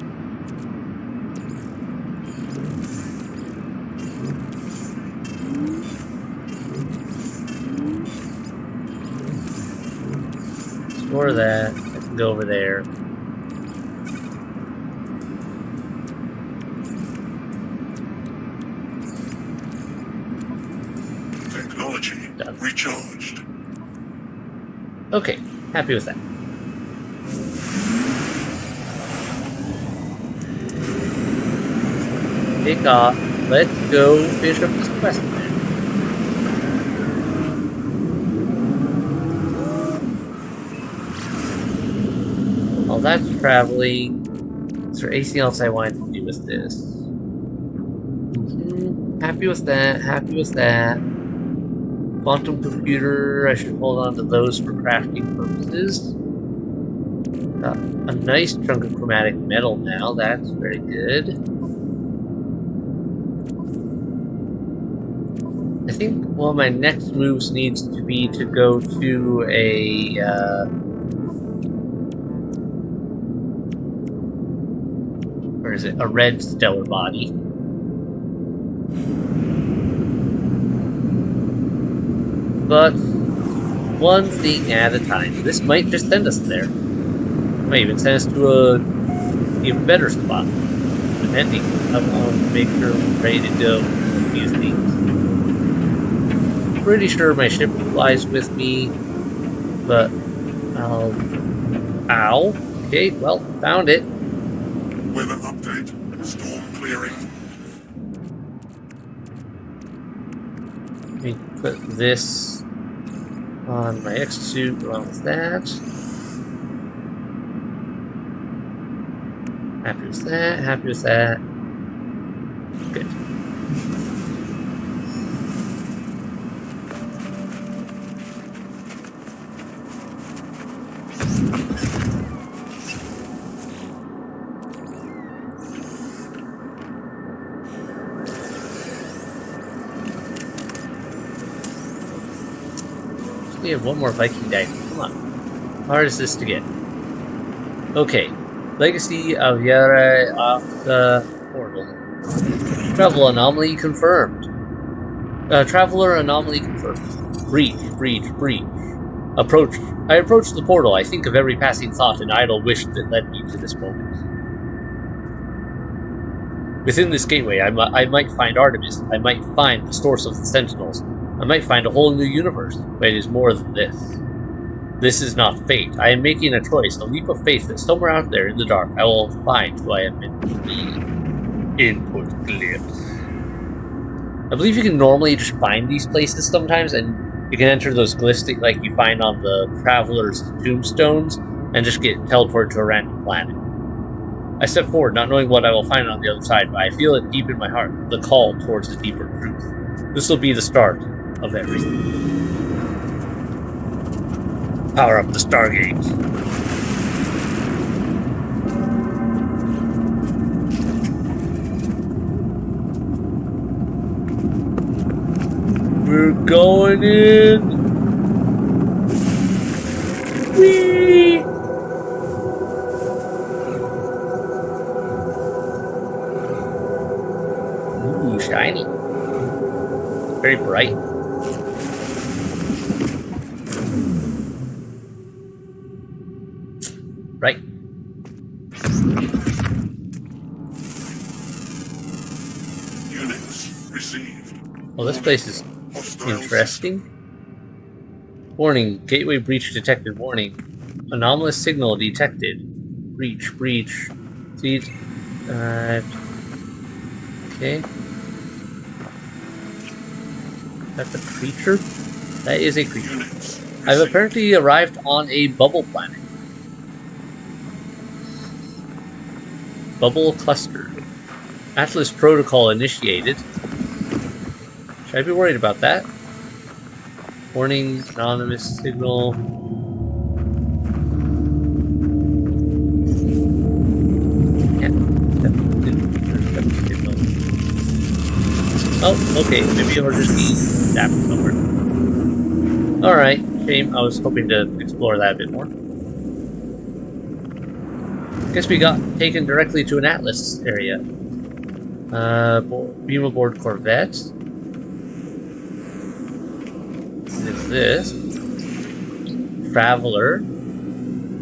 A: Store that. I can go over there.
B: Technology
A: Done.
B: recharged.
A: Okay, happy with that. Take off. Let's go finish up this quest then. While that's traveling, is there anything else I wanted to do with this? Happy with that, happy with that. Quantum computer, I should hold on to those for crafting purposes. Got a nice chunk of chromatic metal now, that's very good. I think one of my next moves needs to be to go to a or is it a red stellar body? But one thing at a time. This might just send us there. It might even send us to a even better spot, depending. I want to make sure we're ready to go with these things. Pretty sure my ship flies with me, but I'll... Ow. Okay, well, found it.
B: Weather update. Storm clearing.
A: Let me put this on my exosuit along with that. Happy with that, happy with that. Good. We have one more Viking diamond. Come on. How hard is this to get? Okay. Legacy of Yara off the portal. Travel anomaly confirmed. Traveler anomaly confirmed. Breach. I approach the portal. I think of every passing thought and idle wish that led me to this moment. Within this gateway, I might find Artemis. I might find the source of the Sentinels. I might find a whole new universe, but it is more than this. This is not fate. I am making a choice, a leap of faith that somewhere out there in the dark I will find who I am meant to be. Input glimpse. I believe you can normally just find these places sometimes, and you can enter those glyphs that, like you find on the traveler's tombstones, and just get teleported to a random planet. I step forward, not knowing what I will find on the other side, but I feel it deep in my heart, the call towards the deeper truth. This will be the start of everything. Power up the Stargate. We're going in. Whee! Right.
B: Units received.
A: Well, this place is
B: Hostile
A: interesting.
B: system.
A: Warning, gateway breach detected. Warning, anomalous signal detected. Breach. Please, okay. That's a creature? That is a creature.
B: Units
A: I've
B: received.
A: apparently arrived on a bubble planet. Bubble cluster. Atlas protocol initiated. Should I be worried about that? Warning, anonymous signal. Oh, okay. Maybe we're just being zapped somewhere. Alright, shame. I was hoping to explore that a bit more. Guess we got taken directly to an Atlas area. Beam aboard Corvette. What is this? Traveler.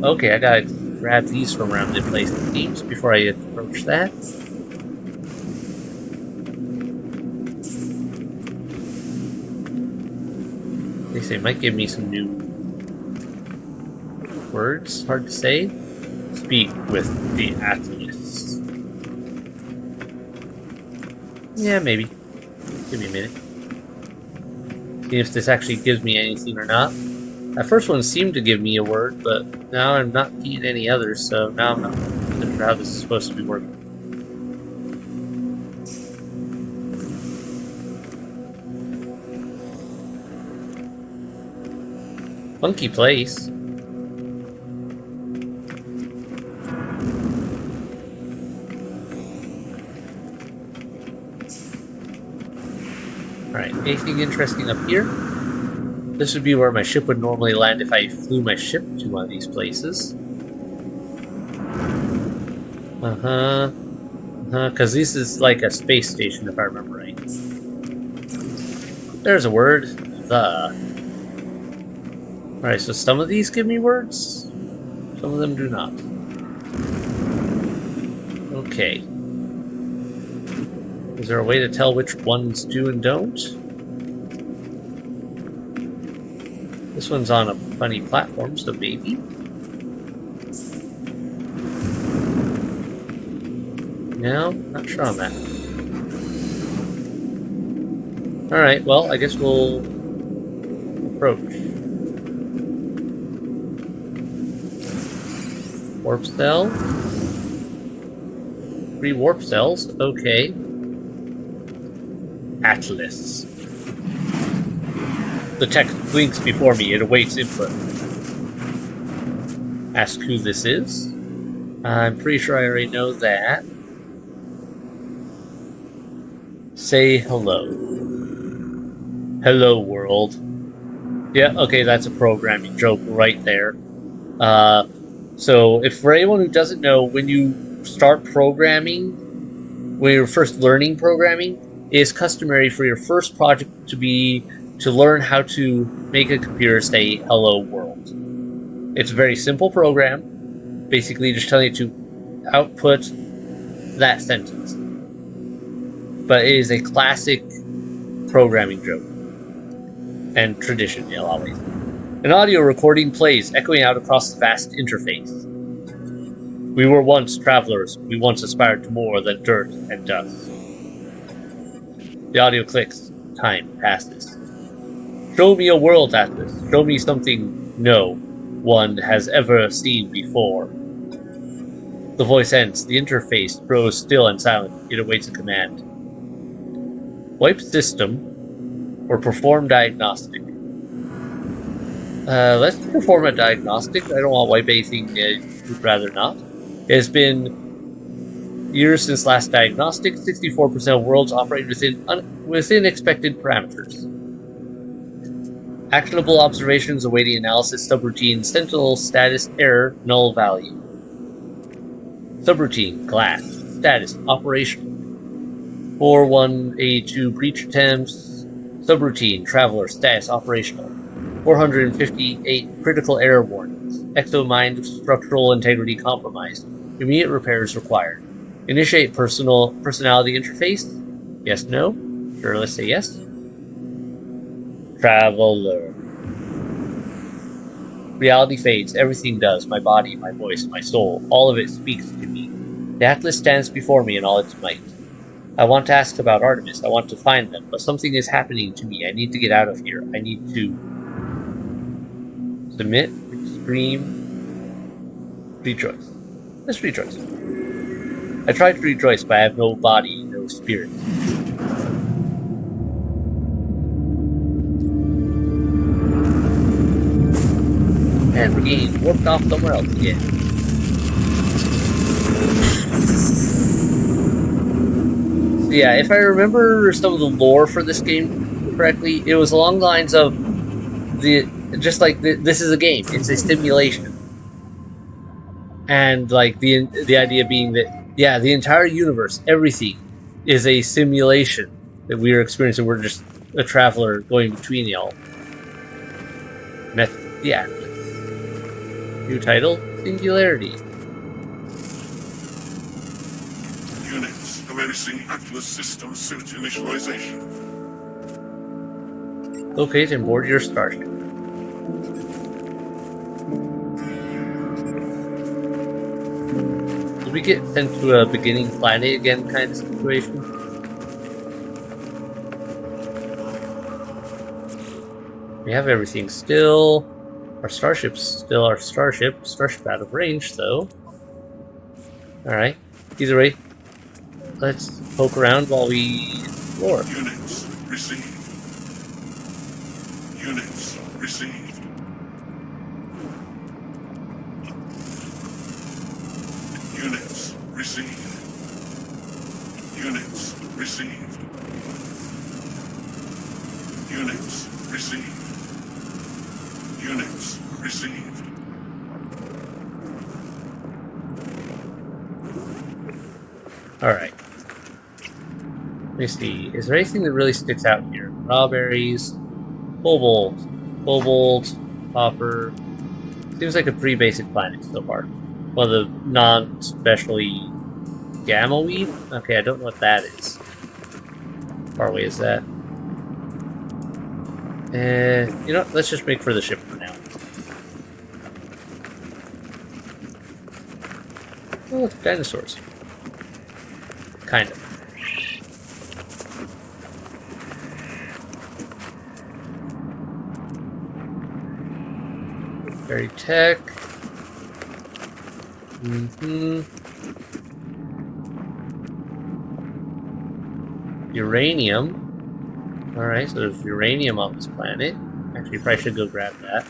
A: Okay, I gotta grab these from around the place, it seems, before I approach that. They say might give me some new words. Hard to say. Speak with the Artemis. Yeah, maybe. Give me a minute. See if this actually gives me anything or not. That first one seemed to give me a word, but now I'm not getting any others, so now I'm not sure how this is supposed to be working. Funky place. Alright, anything interesting up here? This would be where my ship would normally land if I flew my ship to one of these places. Because this is like a space station if I remember right. There's a word. The. Alright, so some of these give me words. Some of them do not. Okay. Is there a way to tell which ones do and don't? This one's on a funny platform, so maybe. No, not sure on that. Alright, well, I guess we'll approach. Warp cell. 3 warp cells, okay. Atlas. The text blinks before me, it awaits input. Ask who this is. I'm pretty sure I already know that. Say hello. Hello, world. Yeah, okay, that's a programming joke right there. So, if for anyone who doesn't know, when you start programming, when you're first learning programming, it is customary for your first project to learn how to make a computer say hello world. It's a very simple program, basically just telling it to output that sentence. But it is a classic programming joke and tradition in a lot of ways. An audio recording plays, echoing out across the vast interface. We were once travelers. We once aspired to more than dirt and dust. The audio clicks. Time passes. Show me a world, Atlas. Show me something no one has ever seen before. The voice ends. The interface grows still and silent. It awaits a command. Wipe system or perform diagnostic. Let's perform a diagnostic. I don't want to wipe anything. Would rather not. It has been years since last diagnostic. 64% of worlds operate within expected parameters. Actionable observations awaiting analysis. Subroutine. Sentinel status error. Null value. Subroutine. Glass. Status operational. 4182 breach attempts. Subroutine. Traveler. Status operational. 458 critical error warnings. Exomind structural integrity compromised. Immediate repairs required. Initiate personality interface? Yes, no? Sure, let's say yes. Traveler. Reality fades. Everything does. My body, my voice, my soul. All of it speaks to me. The Atlas stands before me in all its might. I want to ask about Artemis. I want to find them, but something is happening to me. I need to get out of here. I need to submit, scream, rejoice. Let's rejoice. I tried to rejoice, but I have no body, no spirit. And regained, warped off somewhere else again. So yeah, if I remember some of the lore for this game correctly, it was along the lines of this is a game. It's a simulation. And like the idea being that yeah, the entire universe, everything is a simulation that we are experiencing. We're just a traveler going between y'all. Met the Atlas. New title: Singularity.
B: Units commencing Atlas system suit initialization.
A: Locate and board your starship. Did we get sent to a beginning planet again kind of situation? We have everything still. Our starship's still our starship. Starship out of range, though. Alright. Either way, let's poke around while we explore.
B: Units received. Units received. Units received. Units received. Units received. Units received.
A: Alright. Let me see. Is there anything that really sticks out here? Strawberries, cobalt, copper. Seems like a pretty basic planet so far. One of the non-specially gamma weed? Okay, I don't know what that is. How far away is that? You know what? Let's just make for the ship for now. Oh, it's dinosaurs. Kind of. Very tech. Uranium. Alright, so there's uranium on this planet. Actually, probably should go grab that.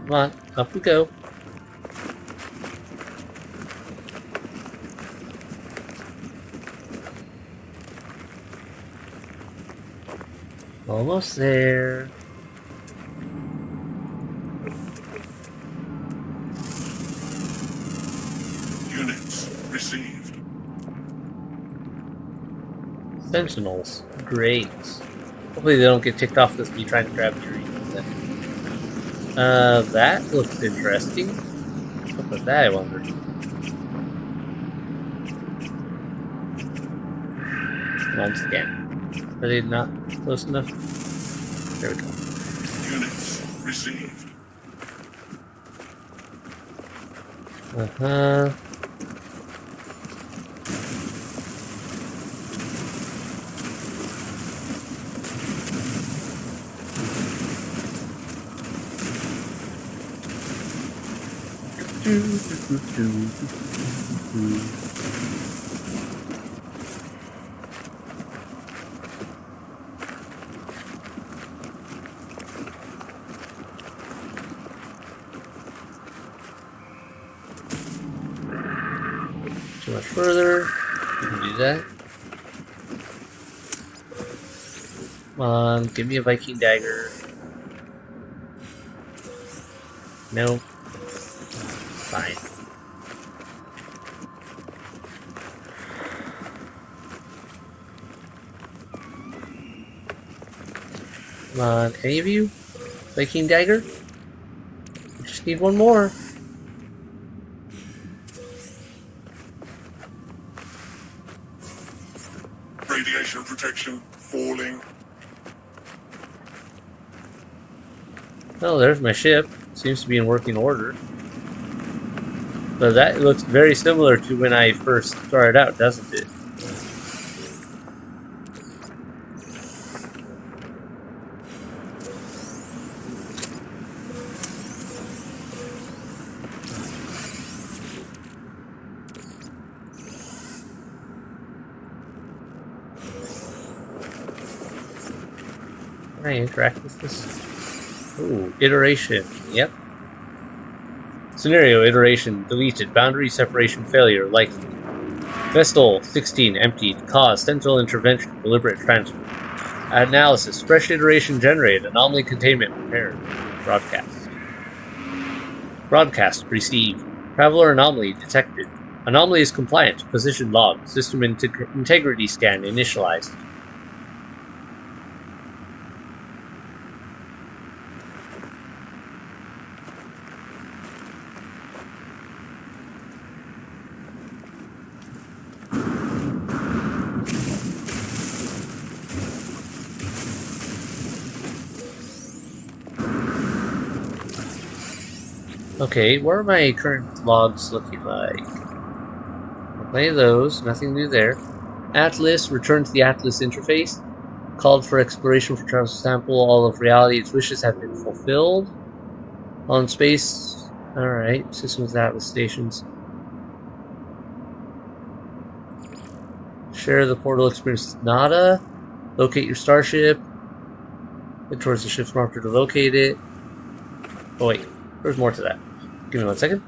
A: Come on, up we go. Almost there.
B: Units received.
A: Sentinels. Great. Hopefully they don't get ticked off with me trying to grab uranium. That looks interesting. What was that, I wonder? Come on, scan. Are they not close enough? There we go.
B: Units received.
A: Uh-huh. Too much further. You can do that. Come on, give me a Viking dagger. No. Fine. Come on, any of you? Viking dagger? I just need one more.
B: Radiation protection falling.
A: Well, there's my ship. Seems to be in working order. But that looks very similar to when I first started out, doesn't it? Can I interact with this? Ooh, iteration. Yep. Scenario iteration deleted. Boundary separation failure likely. Vestal 16 emptied. Cause central intervention. Deliberate transfer. Analysis. Fresh iteration generated. Anomaly containment repaired. Broadcast. Broadcast received. Traveler anomaly detected. Anomaly is compliant. Position log. System integrity scan initialized. Okay, what are my current logs looking like? I'll play those, nothing new there. Atlas, return to the Atlas interface. Called for exploration for travel sample. All of reality, its wishes have been fulfilled. On space, alright. Systems Atlas stations. Share the portal experience with Nada. Locate your starship. Head towards the ship's marker to locate it. Oh wait, there's more to that. Give me 1 second.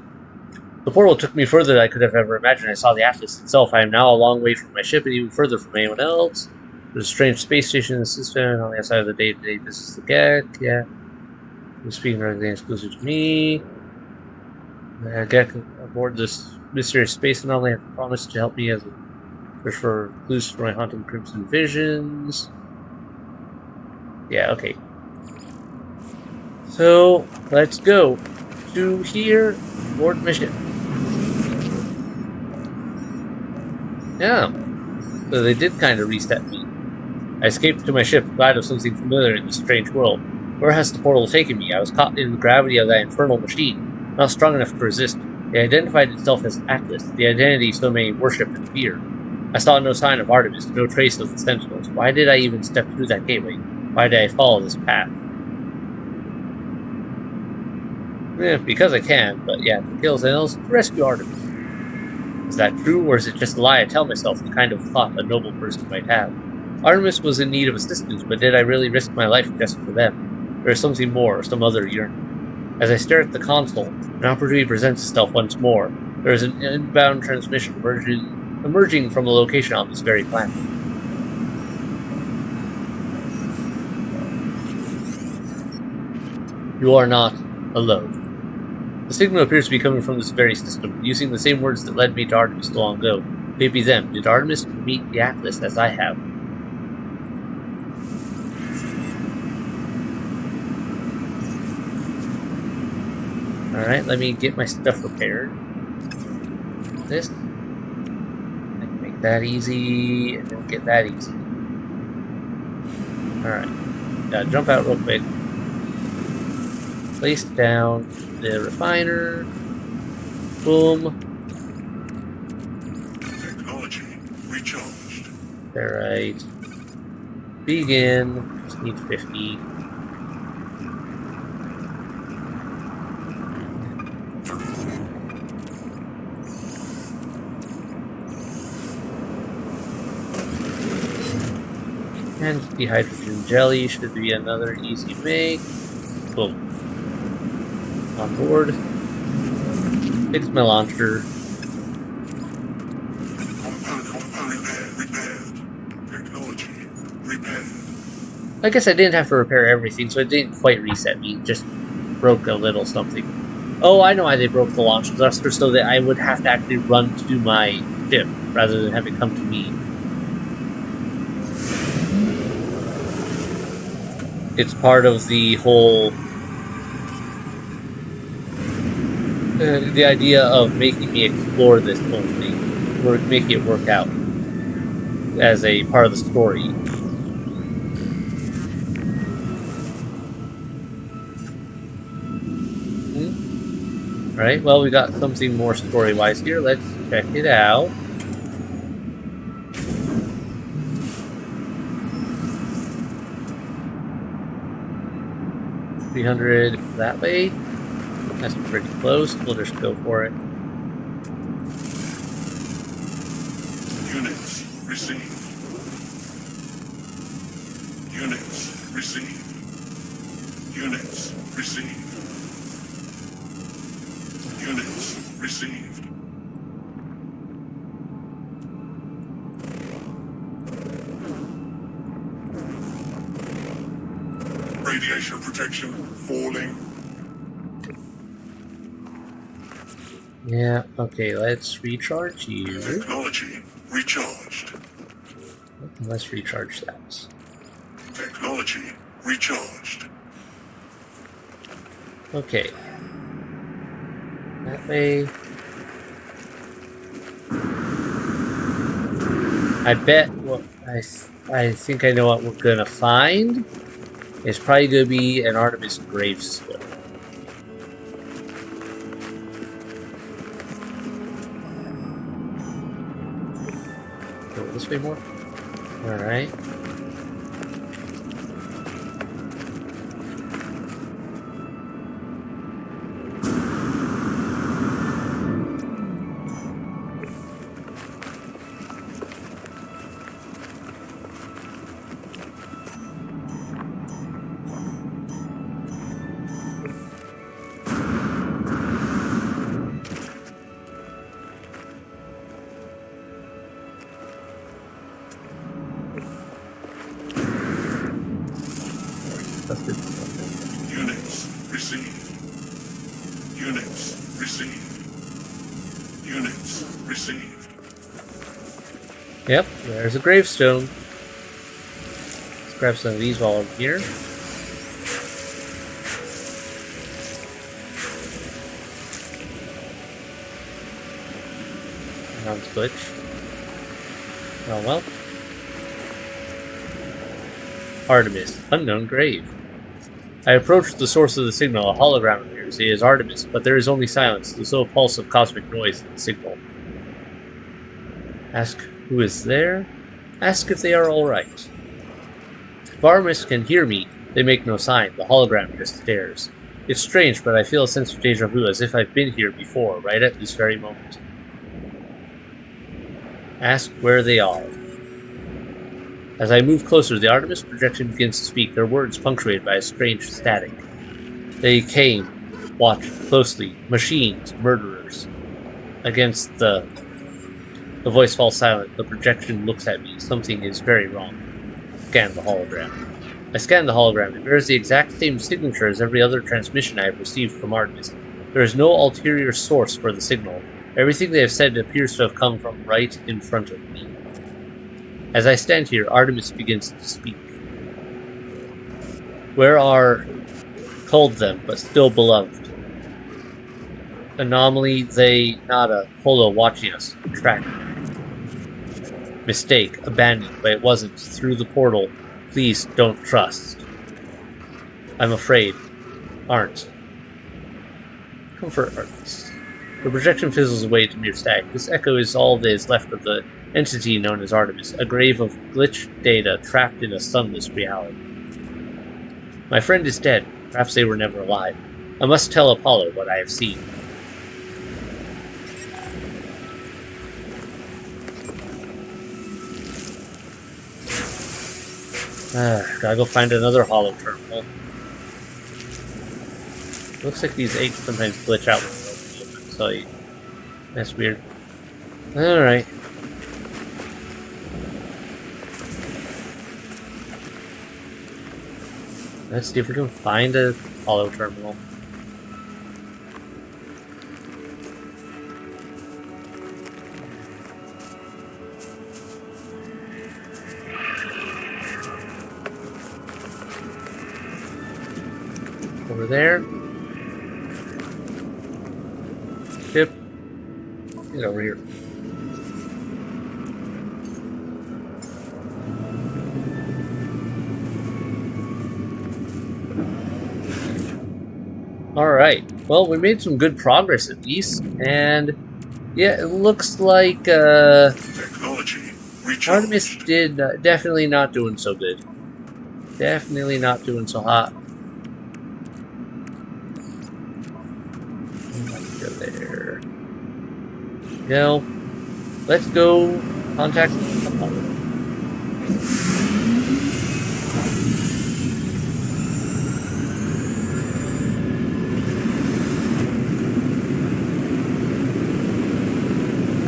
A: The portal took me further than I could have ever imagined. I saw the Atlas itself. I am now a long way from my ship and even further from anyone else. There's a strange space station in the system on the outside of the day-to-day business of the Gek. Yeah. I'm speaking of everything exclusive to me. Gek aboard this mysterious space anomaly have promised to help me as a search for clues for my haunting crimson visions. Yeah, okay. So, let's go to here, board mission. Yeah, so they did kind of reset me. I escaped to my ship, glad of something familiar in this strange world. Where has the portal taken me? I was caught in the gravity of that infernal machine, not strong enough to resist. It identified itself as Atlas, the identity so many worship and fear. I saw no sign of Artemis, no trace of the Sentinels. Why did I even step through that gateway? Why did I follow this path? Because I can, but yeah, to kill Sentinels, to rescue Artemis. Is that true, or is it just a lie I tell myself, the kind of thought a noble person might have? Artemis was in need of assistance, but did I really risk my life just for them? There is something more, some other yearning. As I stare at the console, an opportunity presents itself once more. There is an inbound transmission emerging from a location on this very planet. You are not alone. The signal appears to be coming from this very system, using the same words that led me to Artemis long ago. Maybe them. Did Artemis meet the Atlas as I have? Alright, let me get my stuff repaired. This. I can make that easy, and then get that easy. Alright. Gotta jump out real quick. Place down the refiner. Boom.
B: Technology recharged.
A: Alright. Begin. Just need 50. And the hydrogen jelly should be another easy make. Boom. On board. Fix my launcher.
B: Component repaired. Technology repaired.
A: I guess I didn't have to repair everything, so it didn't quite reset me. It just broke a little something. Oh, I know why they broke the launch thruster, so that I would have to actually run to my ship rather than have it come to me. It's part of the whole the idea of making me explore this whole thing, or making it work out as a part of the story. Alright, well, we got something more story-wise here. Let's check it out. $300 that way. That's pretty close. We'll just go for it.
B: Units received. Units received. Units received. Units received. Radiation protection falling.
A: Yeah, okay, let's recharge you.
B: Technology recharged.
A: Let's recharge that.
B: Technology recharged.
A: Okay. That way. I bet what I think I know what we're gonna find. It's probably gonna be an Artemis gravestone. Go this way more. All right.
B: Units received. Units received. Units received.
A: Yep, there's a gravestone. Let's grab some of these while I'm here. Non-glitch. Oh well. Artemis, unknown grave. I approached the source of the signal. A hologram appears. It is Artemis, but there is only silence, the sole pulse of cosmic noise in the signal. Ask who is there? Ask if they are alright. If Artemis can hear me, they make no sign. The hologram just stares. It's strange, but I feel a sense of deja vu, as if I've been here before, right at this very moment. Ask where they are. As I move closer, the Artemis projection begins to speak, their words punctuated by a strange static. They came, watched closely, machines, murderers. Against the voice falls silent, the projection looks at me. Something is very wrong. Scan the hologram. I scan the hologram. It bears the exact same signature as every other transmission I have received from Artemis. There is no ulterior source for the signal. Everything they have said appears to have come from right in front of me. As I stand here, Artemis begins to speak. Where are cold them, but still beloved? Anomaly, they, nada, holo watching us, track. Mistake, abandoned, but it wasn't. Through the portal, please don't trust. I'm afraid. Aren't. Comfort Artemis. The projection fizzles away to mere static. This echo is all that is left of the entity known as Artemis, a grave of glitched data trapped in a sunless reality. My friend is dead. Perhaps they were never alive. I must tell Apollo what I have seen. Gotta go find another holo terminal. Looks like these eggs sometimes glitch out when they're open, so that's weird. Alright. Let's see if we can find a holo terminal. Over there. Ship. Get over here. Alright. Well, we made some good progress at least. And yeah, it looks like
B: Technology
A: Artemis
B: recharged.
A: did definitely not doing so good. Definitely not doing so hot. Go there. Go. Let's go contact Apollo.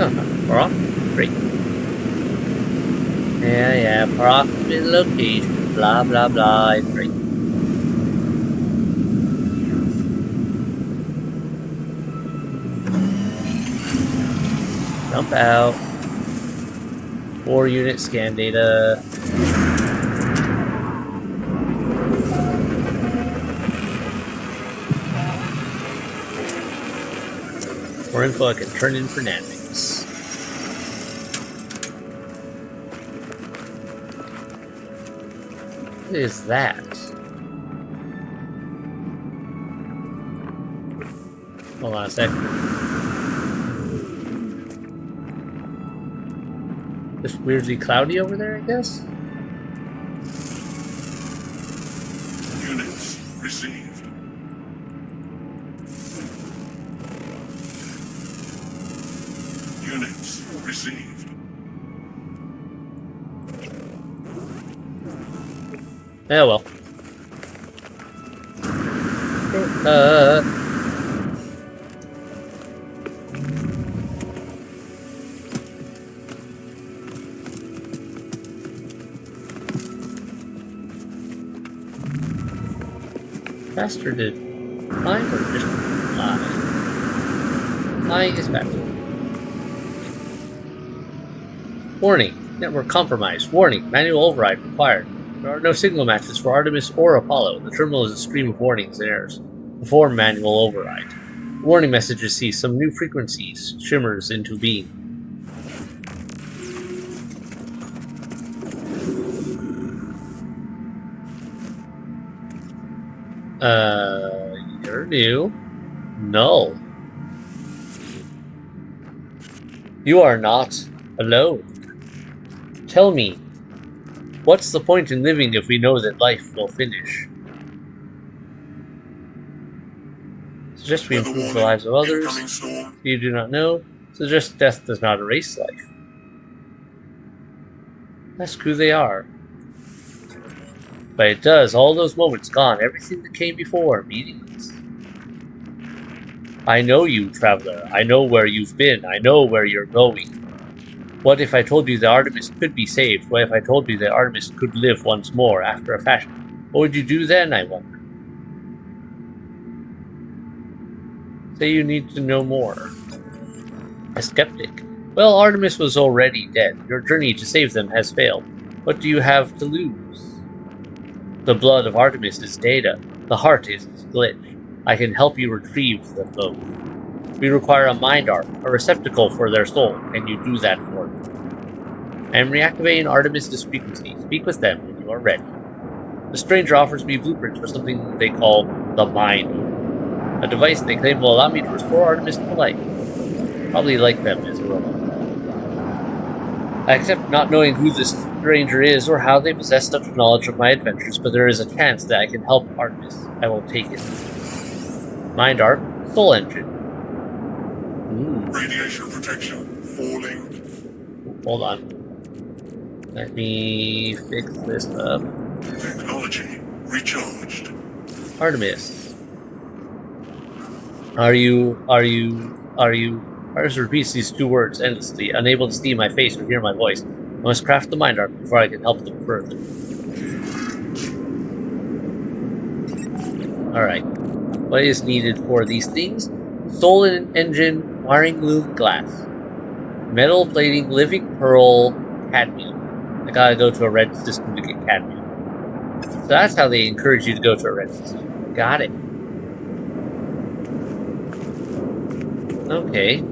A: Oh, far off? Great. Yeah, approximate location, blah, blah, blah, it's great. Jump out. 4-unit scan data. More info I can turn in for Nanmix. What is that? Hold on a sec. Just weirdly cloudy over there, I guess?
B: Units received. Units received.
A: Yeah, well. Faster to flying or just fly? Flying is faster. Warning. Network compromised. Warning. Manual override required. There are no signal matches for Artemis or Apollo. The terminal is a stream of warnings and errors. Perform manual override. Warning messages see some new frequencies. Shimmers into being. You're new. Null. You are not alone. Tell me, what's the point in living if we know that life will finish? Suggest we improve the lives of others. You do not know. Suggest death does not erase life. Ask who they are. But it does. All those moments gone. Everything that came before. Meaningless. I know you, traveler. I know where you've been. I know where you're going. What if I told you that Artemis could be saved? What if I told you that Artemis could live once more after a fashion? What would you do then, I wonder? Say you need to know more. A skeptic. Well, Artemis was already dead. Your journey to save them has failed. What do you have to lose? The blood of Artemis is data. The heart is its glitch. I can help you retrieve them both. We require a mind arc, a receptacle for their soul. Can you do that for me? I am reactivating Artemis' frequency. Speak with them when you are ready. The stranger offers me blueprints for something they call the Mind, a device they claim will allow me to restore Artemis to life. Probably like them as a robot. I accept not knowing who this stranger is or how they possess such knowledge of my adventures, but there is a chance that I can help Artemis. I will take it. Mind arc, soul engine.
B: Radiation protection falling.
A: Hold on. Let me fix this up.
B: Technology recharged.
A: Artemis. Artemis repeats these two words endlessly, unable to see my face or hear my voice. I must craft the mind arc before I can help them further. Alright. What is needed for these things? Soul engine, wiring loom, glass. Metal plating, living pearl, cadmium. I gotta go to a red system to get cadmium. So that's how they encourage you to go to a red system. Got it. Okay.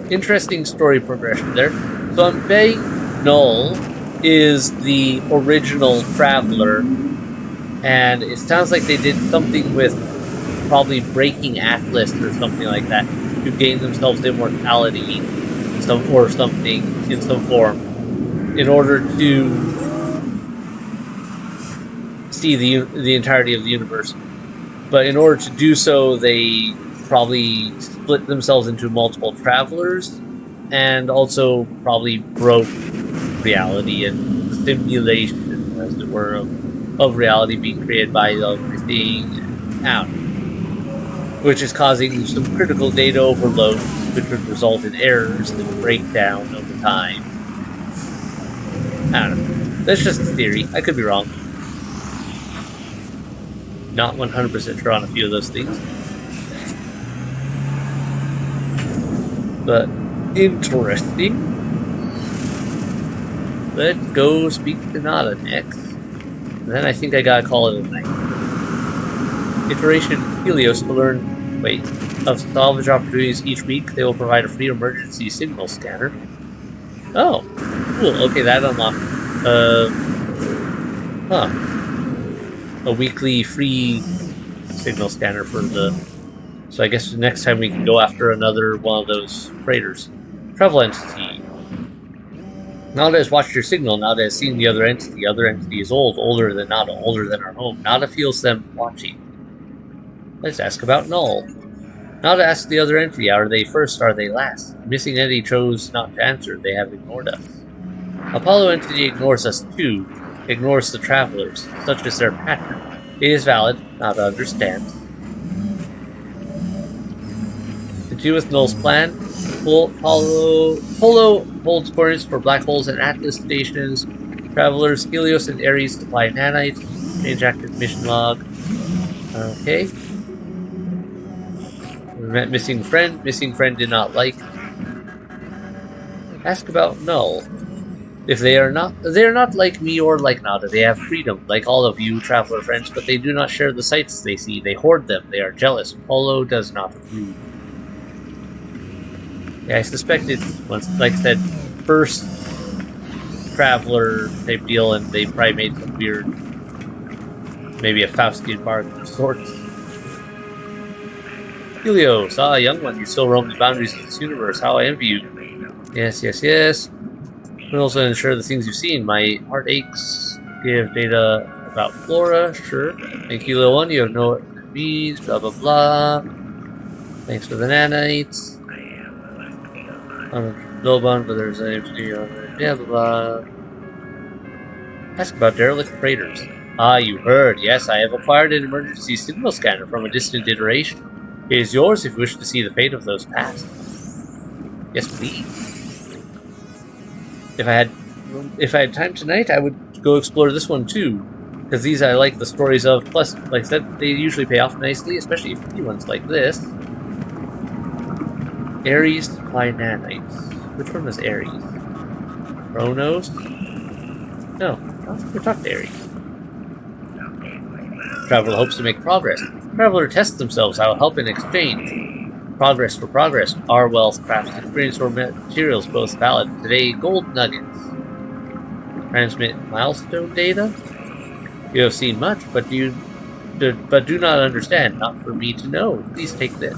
A: Interesting story progression there. So I'm betting Null is the original Traveler, and it sounds like they did something with probably breaking Atlas or something like that to gain themselves immortality in some or something in some form in order to see the entirety of the universe. But in order to do so, they probably split themselves into multiple travelers and also probably broke reality and the simulation, as it were, of reality being created by everything. I don't know. Which is causing some critical data overloads, which would result in errors that break down over time. I don't know. That's just a theory. I could be wrong. Not 100% sure on a few of those things. But interesting. Let's go speak to Nada next. And then I think I gotta call it a night. Iteration Helios to learn, of salvage opportunities each week. They will provide a free emergency signal scanner. Oh, cool. Okay, that unlocks. A weekly free signal scanner for the. So I guess next time we can go after another one of those freighters. Travel entity. Nada has watched your signal. Nada has seen the other entity. The other entity is old, older than Nada, older than our home. Nada feels them watching. Let's ask about Null. Nada asks the other entity, are they first, are they last? The missing entity chose not to answer. They have ignored us. Apollo entity ignores us too. Ignores the travelers. Such is their pattern. It is valid. Nada understands. Continue with Null's plan. Polo holds coordinates for black holes and Atlas stations. Travelers Helios and Ares supply nanites. Change active mission log. Okay. We met missing friend. Missing friend did not like. Ask about Null. If they are not like me or like Nada. They have freedom, like all of you traveler friends, but they do not share the sights they see. They hoard them. They are jealous. Polo does not approve. Yeah, I suspected once, like I said, first traveler type deal, and they probably made some weird, maybe a Faustian bargain of sorts. Helios, young one, you still roam the boundaries of this universe. How I envy you. Yes, yes, yes. We also ensure the things you've seen. My heart aches. Give data about flora, sure. Thank you, little one. You have no what it means. Blah blah blah. Thanks for the nanites. Billabong, but there's an empty on it. Yeah, blah blah. Ask about derelict freighters. Ah, you heard. Yes, I have acquired an emergency signal scanner from a distant iteration. It is yours if you wish to see the fate of those past. Yes, please. If I had time tonight, I would go explore this one too, because these I like the stories of. Plus, like I said, they usually pay off nicely, especially free ones like this. Ares supply nanites. Which one was Ares? Chronos? No, I don't think we talked to Ares. Traveler hopes to make progress. Traveler tests themselves. I will help in exchange. Progress for progress. Our wealth, crafts, experience, or materials both valid. Today, gold nuggets. Transmit milestone data. You have seen much, but do not understand. Not for me to know. Please take this.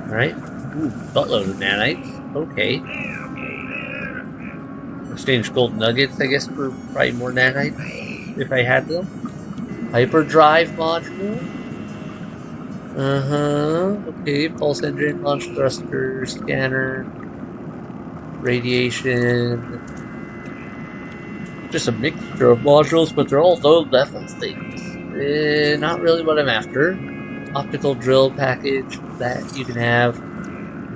A: Alright. Ooh, buttload of nanites. Okay. Exchange gold nuggets, I guess, for probably more nanites, if I had them. Hyperdrive module. Okay, pulse engine, launch thruster, scanner, radiation. Just a mixture of modules, but they're all low-level things. Not really what I'm after. Optical drill package, that you can have.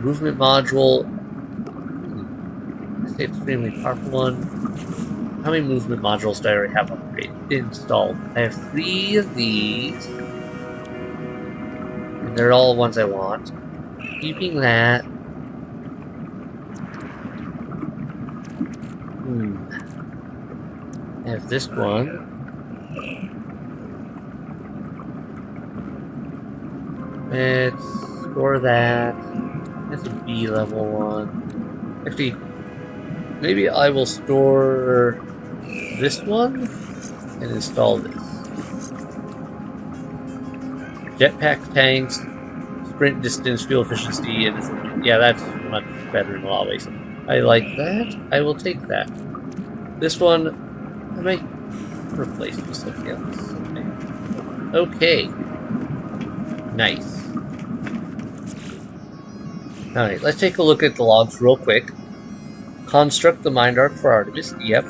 A: Movement module. It's an extremely powerful one. How many movement modules do I already have installed? I have 3 of these. And they're all ones I want. Keeping that. I have this one. Let's store that. That's a B level one. Actually, maybe I will store this one and install this. Jetpack tanks, sprint distance, fuel efficiency, and yeah, that's much better in a lot of ways. I like that. I will take that. This one, I might replace with something else. Okay. Okay. Nice. Alright, let's take a look at the logs real quick. Construct the mind arc for Artemis. Yep.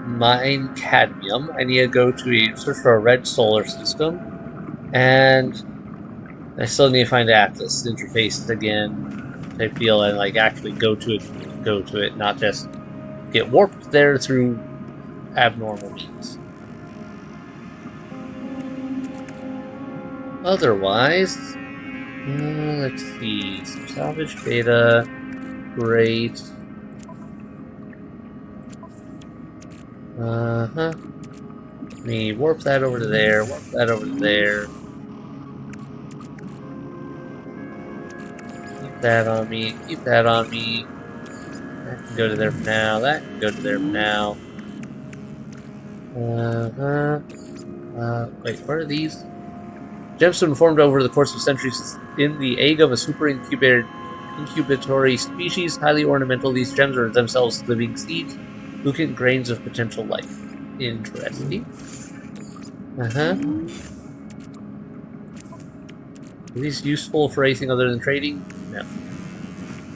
A: Mine cadmium. I need to go to a search for a red solar system. And I still need to find Atlas interface again. Type deal and like actually go to it, not just get warped there through abnormal means. Otherwise, let's see. Some salvage data. Great. Let me warp that over to there, warp that over to there. Keep that on me, keep that on me. That can go to there for now, that can go to there for now. Wait, what are these? Gemstone formed over the course of centuries in the egg of a super incubatory species, highly ornamental. These gems are themselves living seeds, lubricant grains of potential life. Interesting. Are these useful for anything other than trading? No.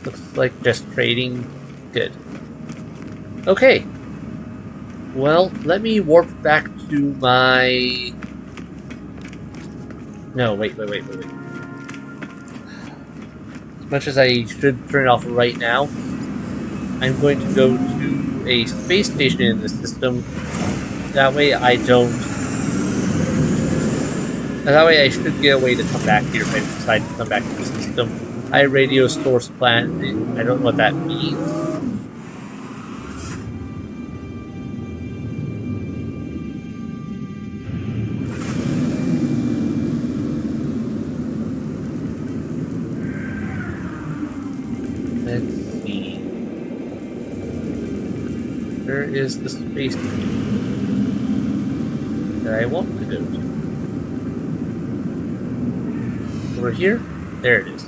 A: Looks like just trading. Good. Okay. Well, let me warp back to my... No, wait. As much as I should turn it off right now, I'm going to go to a space station in the system. That way I don't... That way I should get a way to come back here if I decide to come back to the system. High radio source planet. I don't know what that means. Let's see. Where is the space station that I want to go to? Over here? There it is.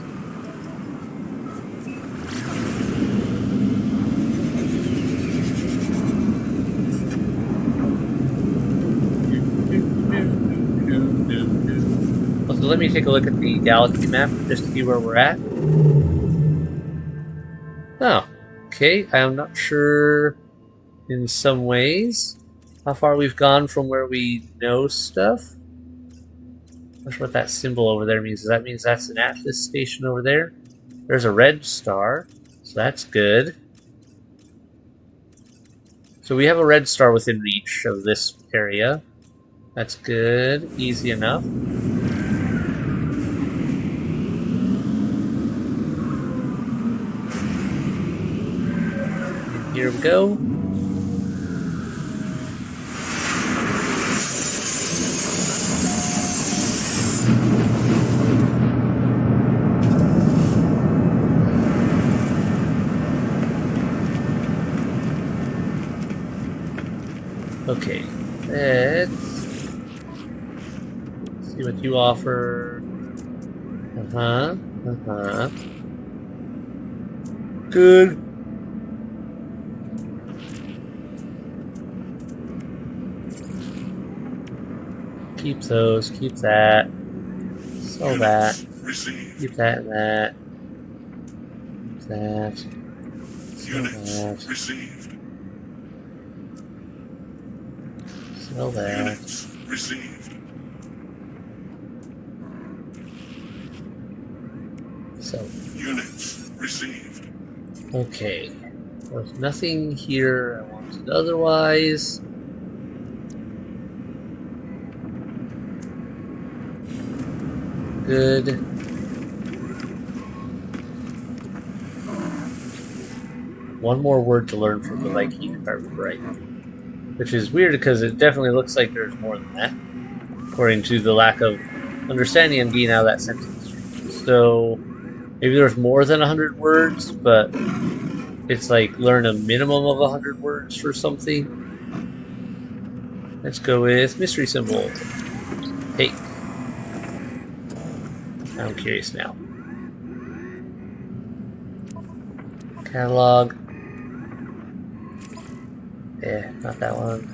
A: Also, let me take a look at the galaxy map just to see where we're at. Oh, okay. I am not sure in some ways how far we've gone from where we know stuff. Not sure what that symbol over there means. That means that's an Atlas station over there. There's a red star, so that's good. So we have a red star within reach of this area. That's good. Easy enough. And here we go. Okay, let's see what you offer. Good. Keep those, keep that. Sell that. Keep that and that. Keep that. Sell that. Sell that. So.
B: Units received.
A: Okay. There's nothing here I wanted otherwise. Good. One more word to learn from the Viking, if I remember right. Which is weird because it definitely looks like there's more than that, according to the lack of understanding I'm getting out of that sentence. So maybe there's more than 100 words, but it's like learn a minimum of 100 words for something. Let's go with mystery symbol. Take. I'm curious now. Catalog. Yeah, not that one.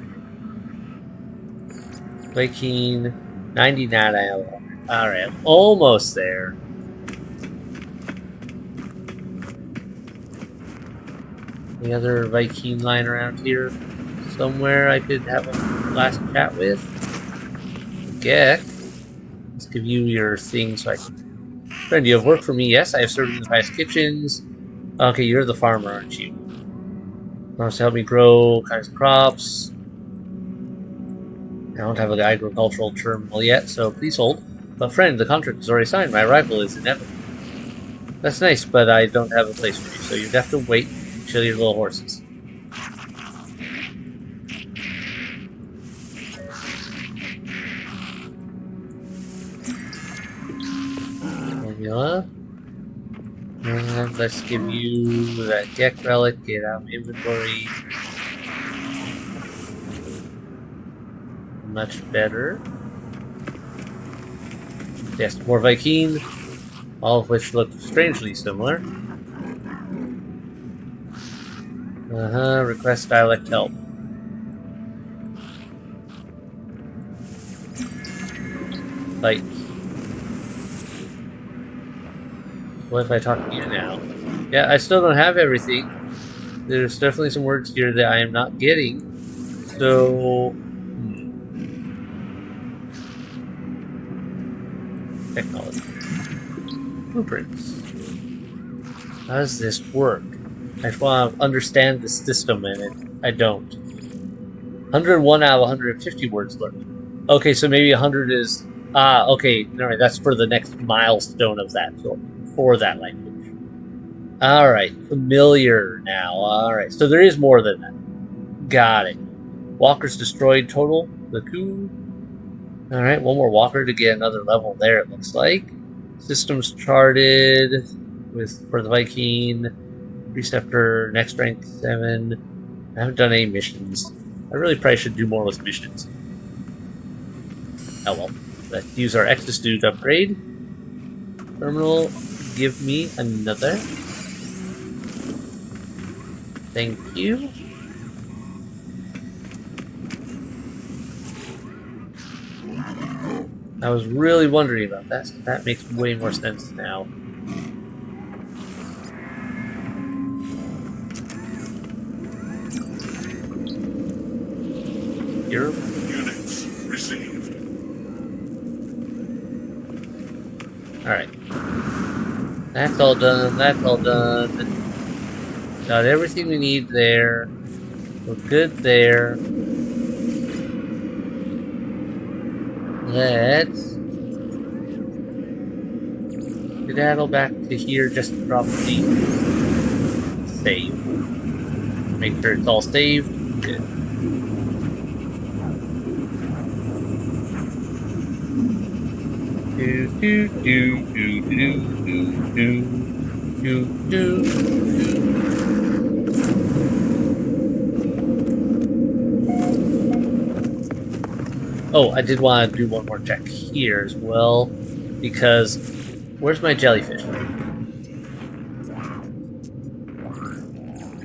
A: Viking. 99 out of 100. Alright, I'm almost there. Any other Viking lying around here? Somewhere I could have a last chat with? Gek. Let's give you your thing so I can... Friend, you have worked for me? Yes, I have served in the past kitchens. Okay, you're the farmer, aren't you? Wants to help me grow kinds of crops. I don't have an agricultural terminal yet, so please hold. But friend, the contract is already signed. My arrival is inevitable. That's nice, but I don't have a place for you, so you'd have to wait and chill your little horses. Formula. And let's give you that Gek relic, get out of inventory. Much better. Yes, more Viking, all of which look strangely similar. Request dialect help. Fight. What if I talk to you now? Yeah, I still don't have everything. There's definitely some words here that I am not getting. So... Technology. Blueprints. How does this work? I just want to understand the system in it. I don't. 101 out of 150 words learned. Okay, so maybe 100 is... Ah, okay. Alright, that's for the next milestone of that. So, for that language. Alright, familiar now. Alright, so there is more than that. Got it. Walkers destroyed total. The coup. Alright, one more walker to get another level there, it looks like. Systems charted with for the Viking. Preceptor, next rank 7. I haven't done any missions. I really probably should do more with missions. Oh well. Let's use our Exosuit upgrade. Terminal, give me another. Thank you. I was really wondering about that, so that makes way more sense now. Here.
B: Units received.
A: Alright. That's all done, that's all done. Got everything we need there. We're good there. Let's skedaddle back to here just to drop the save. Make sure it's all saved. Good. Do do do do do do do do do. Oh, I did want to do one more check here as well, because where's my jellyfish?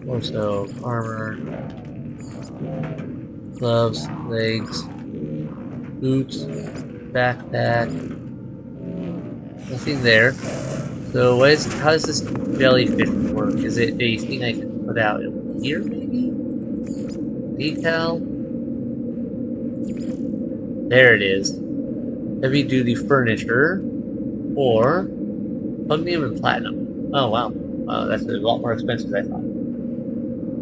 A: Also, armor, gloves, legs, boots, backpack, nothing there. So how does this jellyfish work? Is it a thing I can put out here, maybe? Decal? There it is. Heavy duty furniture. Or Pugnium and Platinum. Oh wow. That's a lot more expensive than I thought.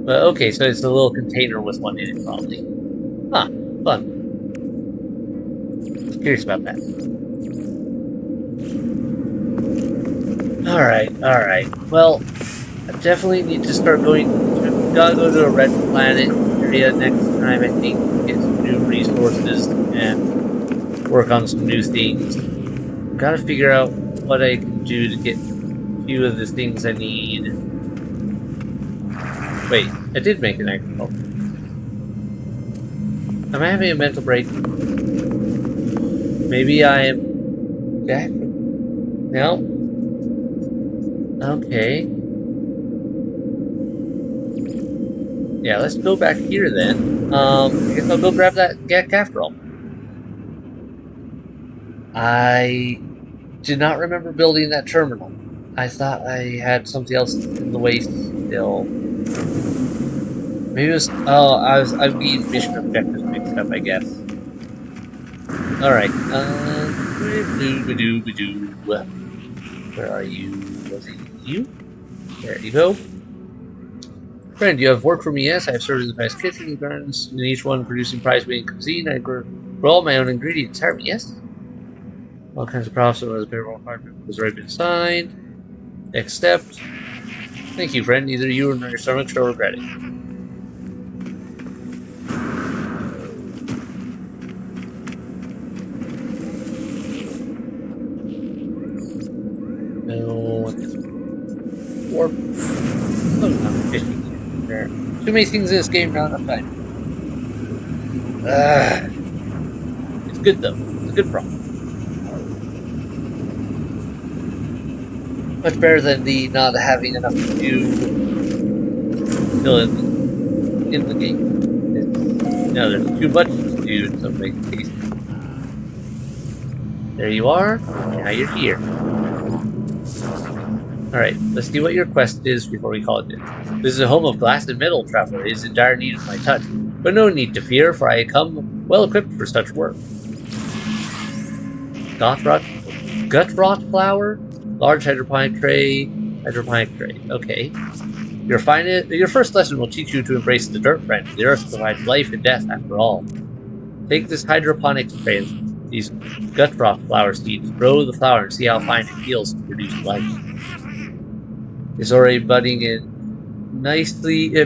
A: But okay, so it's a little container with one in it probably. Huh, fun. Just curious about that. Alright. Well, I definitely need to start going. Gotta go to a red planet area next time, I think. Get some new resources and work on some new things. Gotta figure out what I can do to get a few of the things I need. Wait, I did make an agriculture. Am I having a mental break? Maybe I am... No? Okay. Yeah, let's go back here then. I guess I'll go grab that Gek after all. I did not remember building that terminal. I thought I had something else in the way still. Maybe it was... Oh, I'm getting mission objectives mixed up, I guess. Alright, where are you? Was it you? There you go. Friend, you have worked for me, yes. I have served in the past kitchen gardens, in each one producing prize-winning cuisine. I grow all my own ingredients. Harvey, yes? All kinds of crops, so the payroll department has already been signed. Accept. Thank you, friend. Neither you nor your stomach shall regret it. No. Warp. Oh, not fishing. There. Too many things in this game, not enough time. It's good though. It's a good problem. Much better than the not having enough to do still in the game. No, there's too much to do in some cases. There you are. Now you're here. Alright, let's see what your quest is before we call it in. This is a home of glass and metal, traveler. It is in dire need of my touch. But no need to fear, for I come well equipped for such work. Gut rot flower? Large hydroponic tray. Okay. Your first lesson will teach you to embrace the dirt, friend. The earth provides life and death after all. Take this hydroponics tray, these gut rot flower seeds, grow the flower and see how fine it feels to produce life. It's already bedding in nicely. They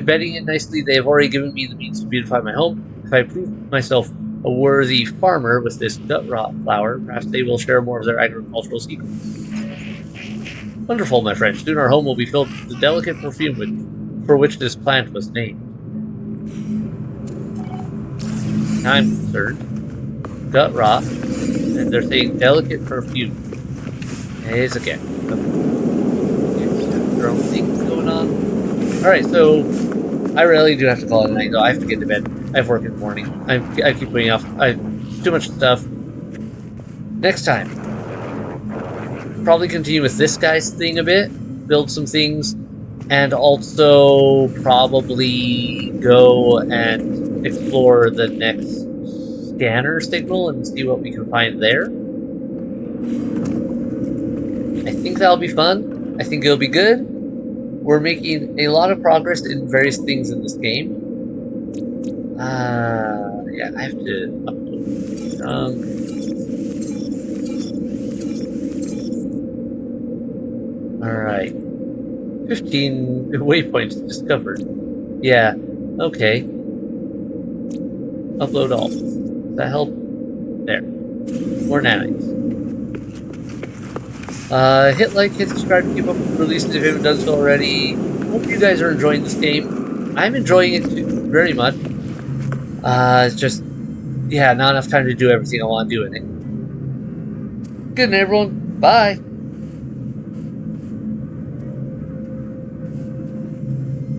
A: have already given me the means to beautify my home. If I prove myself a worthy farmer with this gut rot flower, perhaps they will share more of their agricultural secrets. Wonderful, my friend. Soon our home will be filled with the delicate perfume for which this plant was named. I'm concerned. Gut rot, and they're saying delicate perfume. It's again. Their own things going on. Alright, so I really do have to call it a night, though. I have to get to bed. I have work in the morning. I keep putting off. I have too much stuff. Next time, probably continue with this guy's thing a bit, build some things, and also probably go and explore the next scanner signal and see what we can find there. I think that'll be fun. I think it'll be good. We're making a lot of progress in various things in this game. Yeah, I have to upload Alright. 15 waypoints discovered. Yeah, okay. Upload all. Does that help? There. More nanites. Hit like, hit subscribe to keep up with releases if you haven't done so already. Hope you guys are enjoying this game. I'm enjoying it too, very much. It's just, yeah, not enough time to do everything I want to do in it. Good night, everyone. Bye.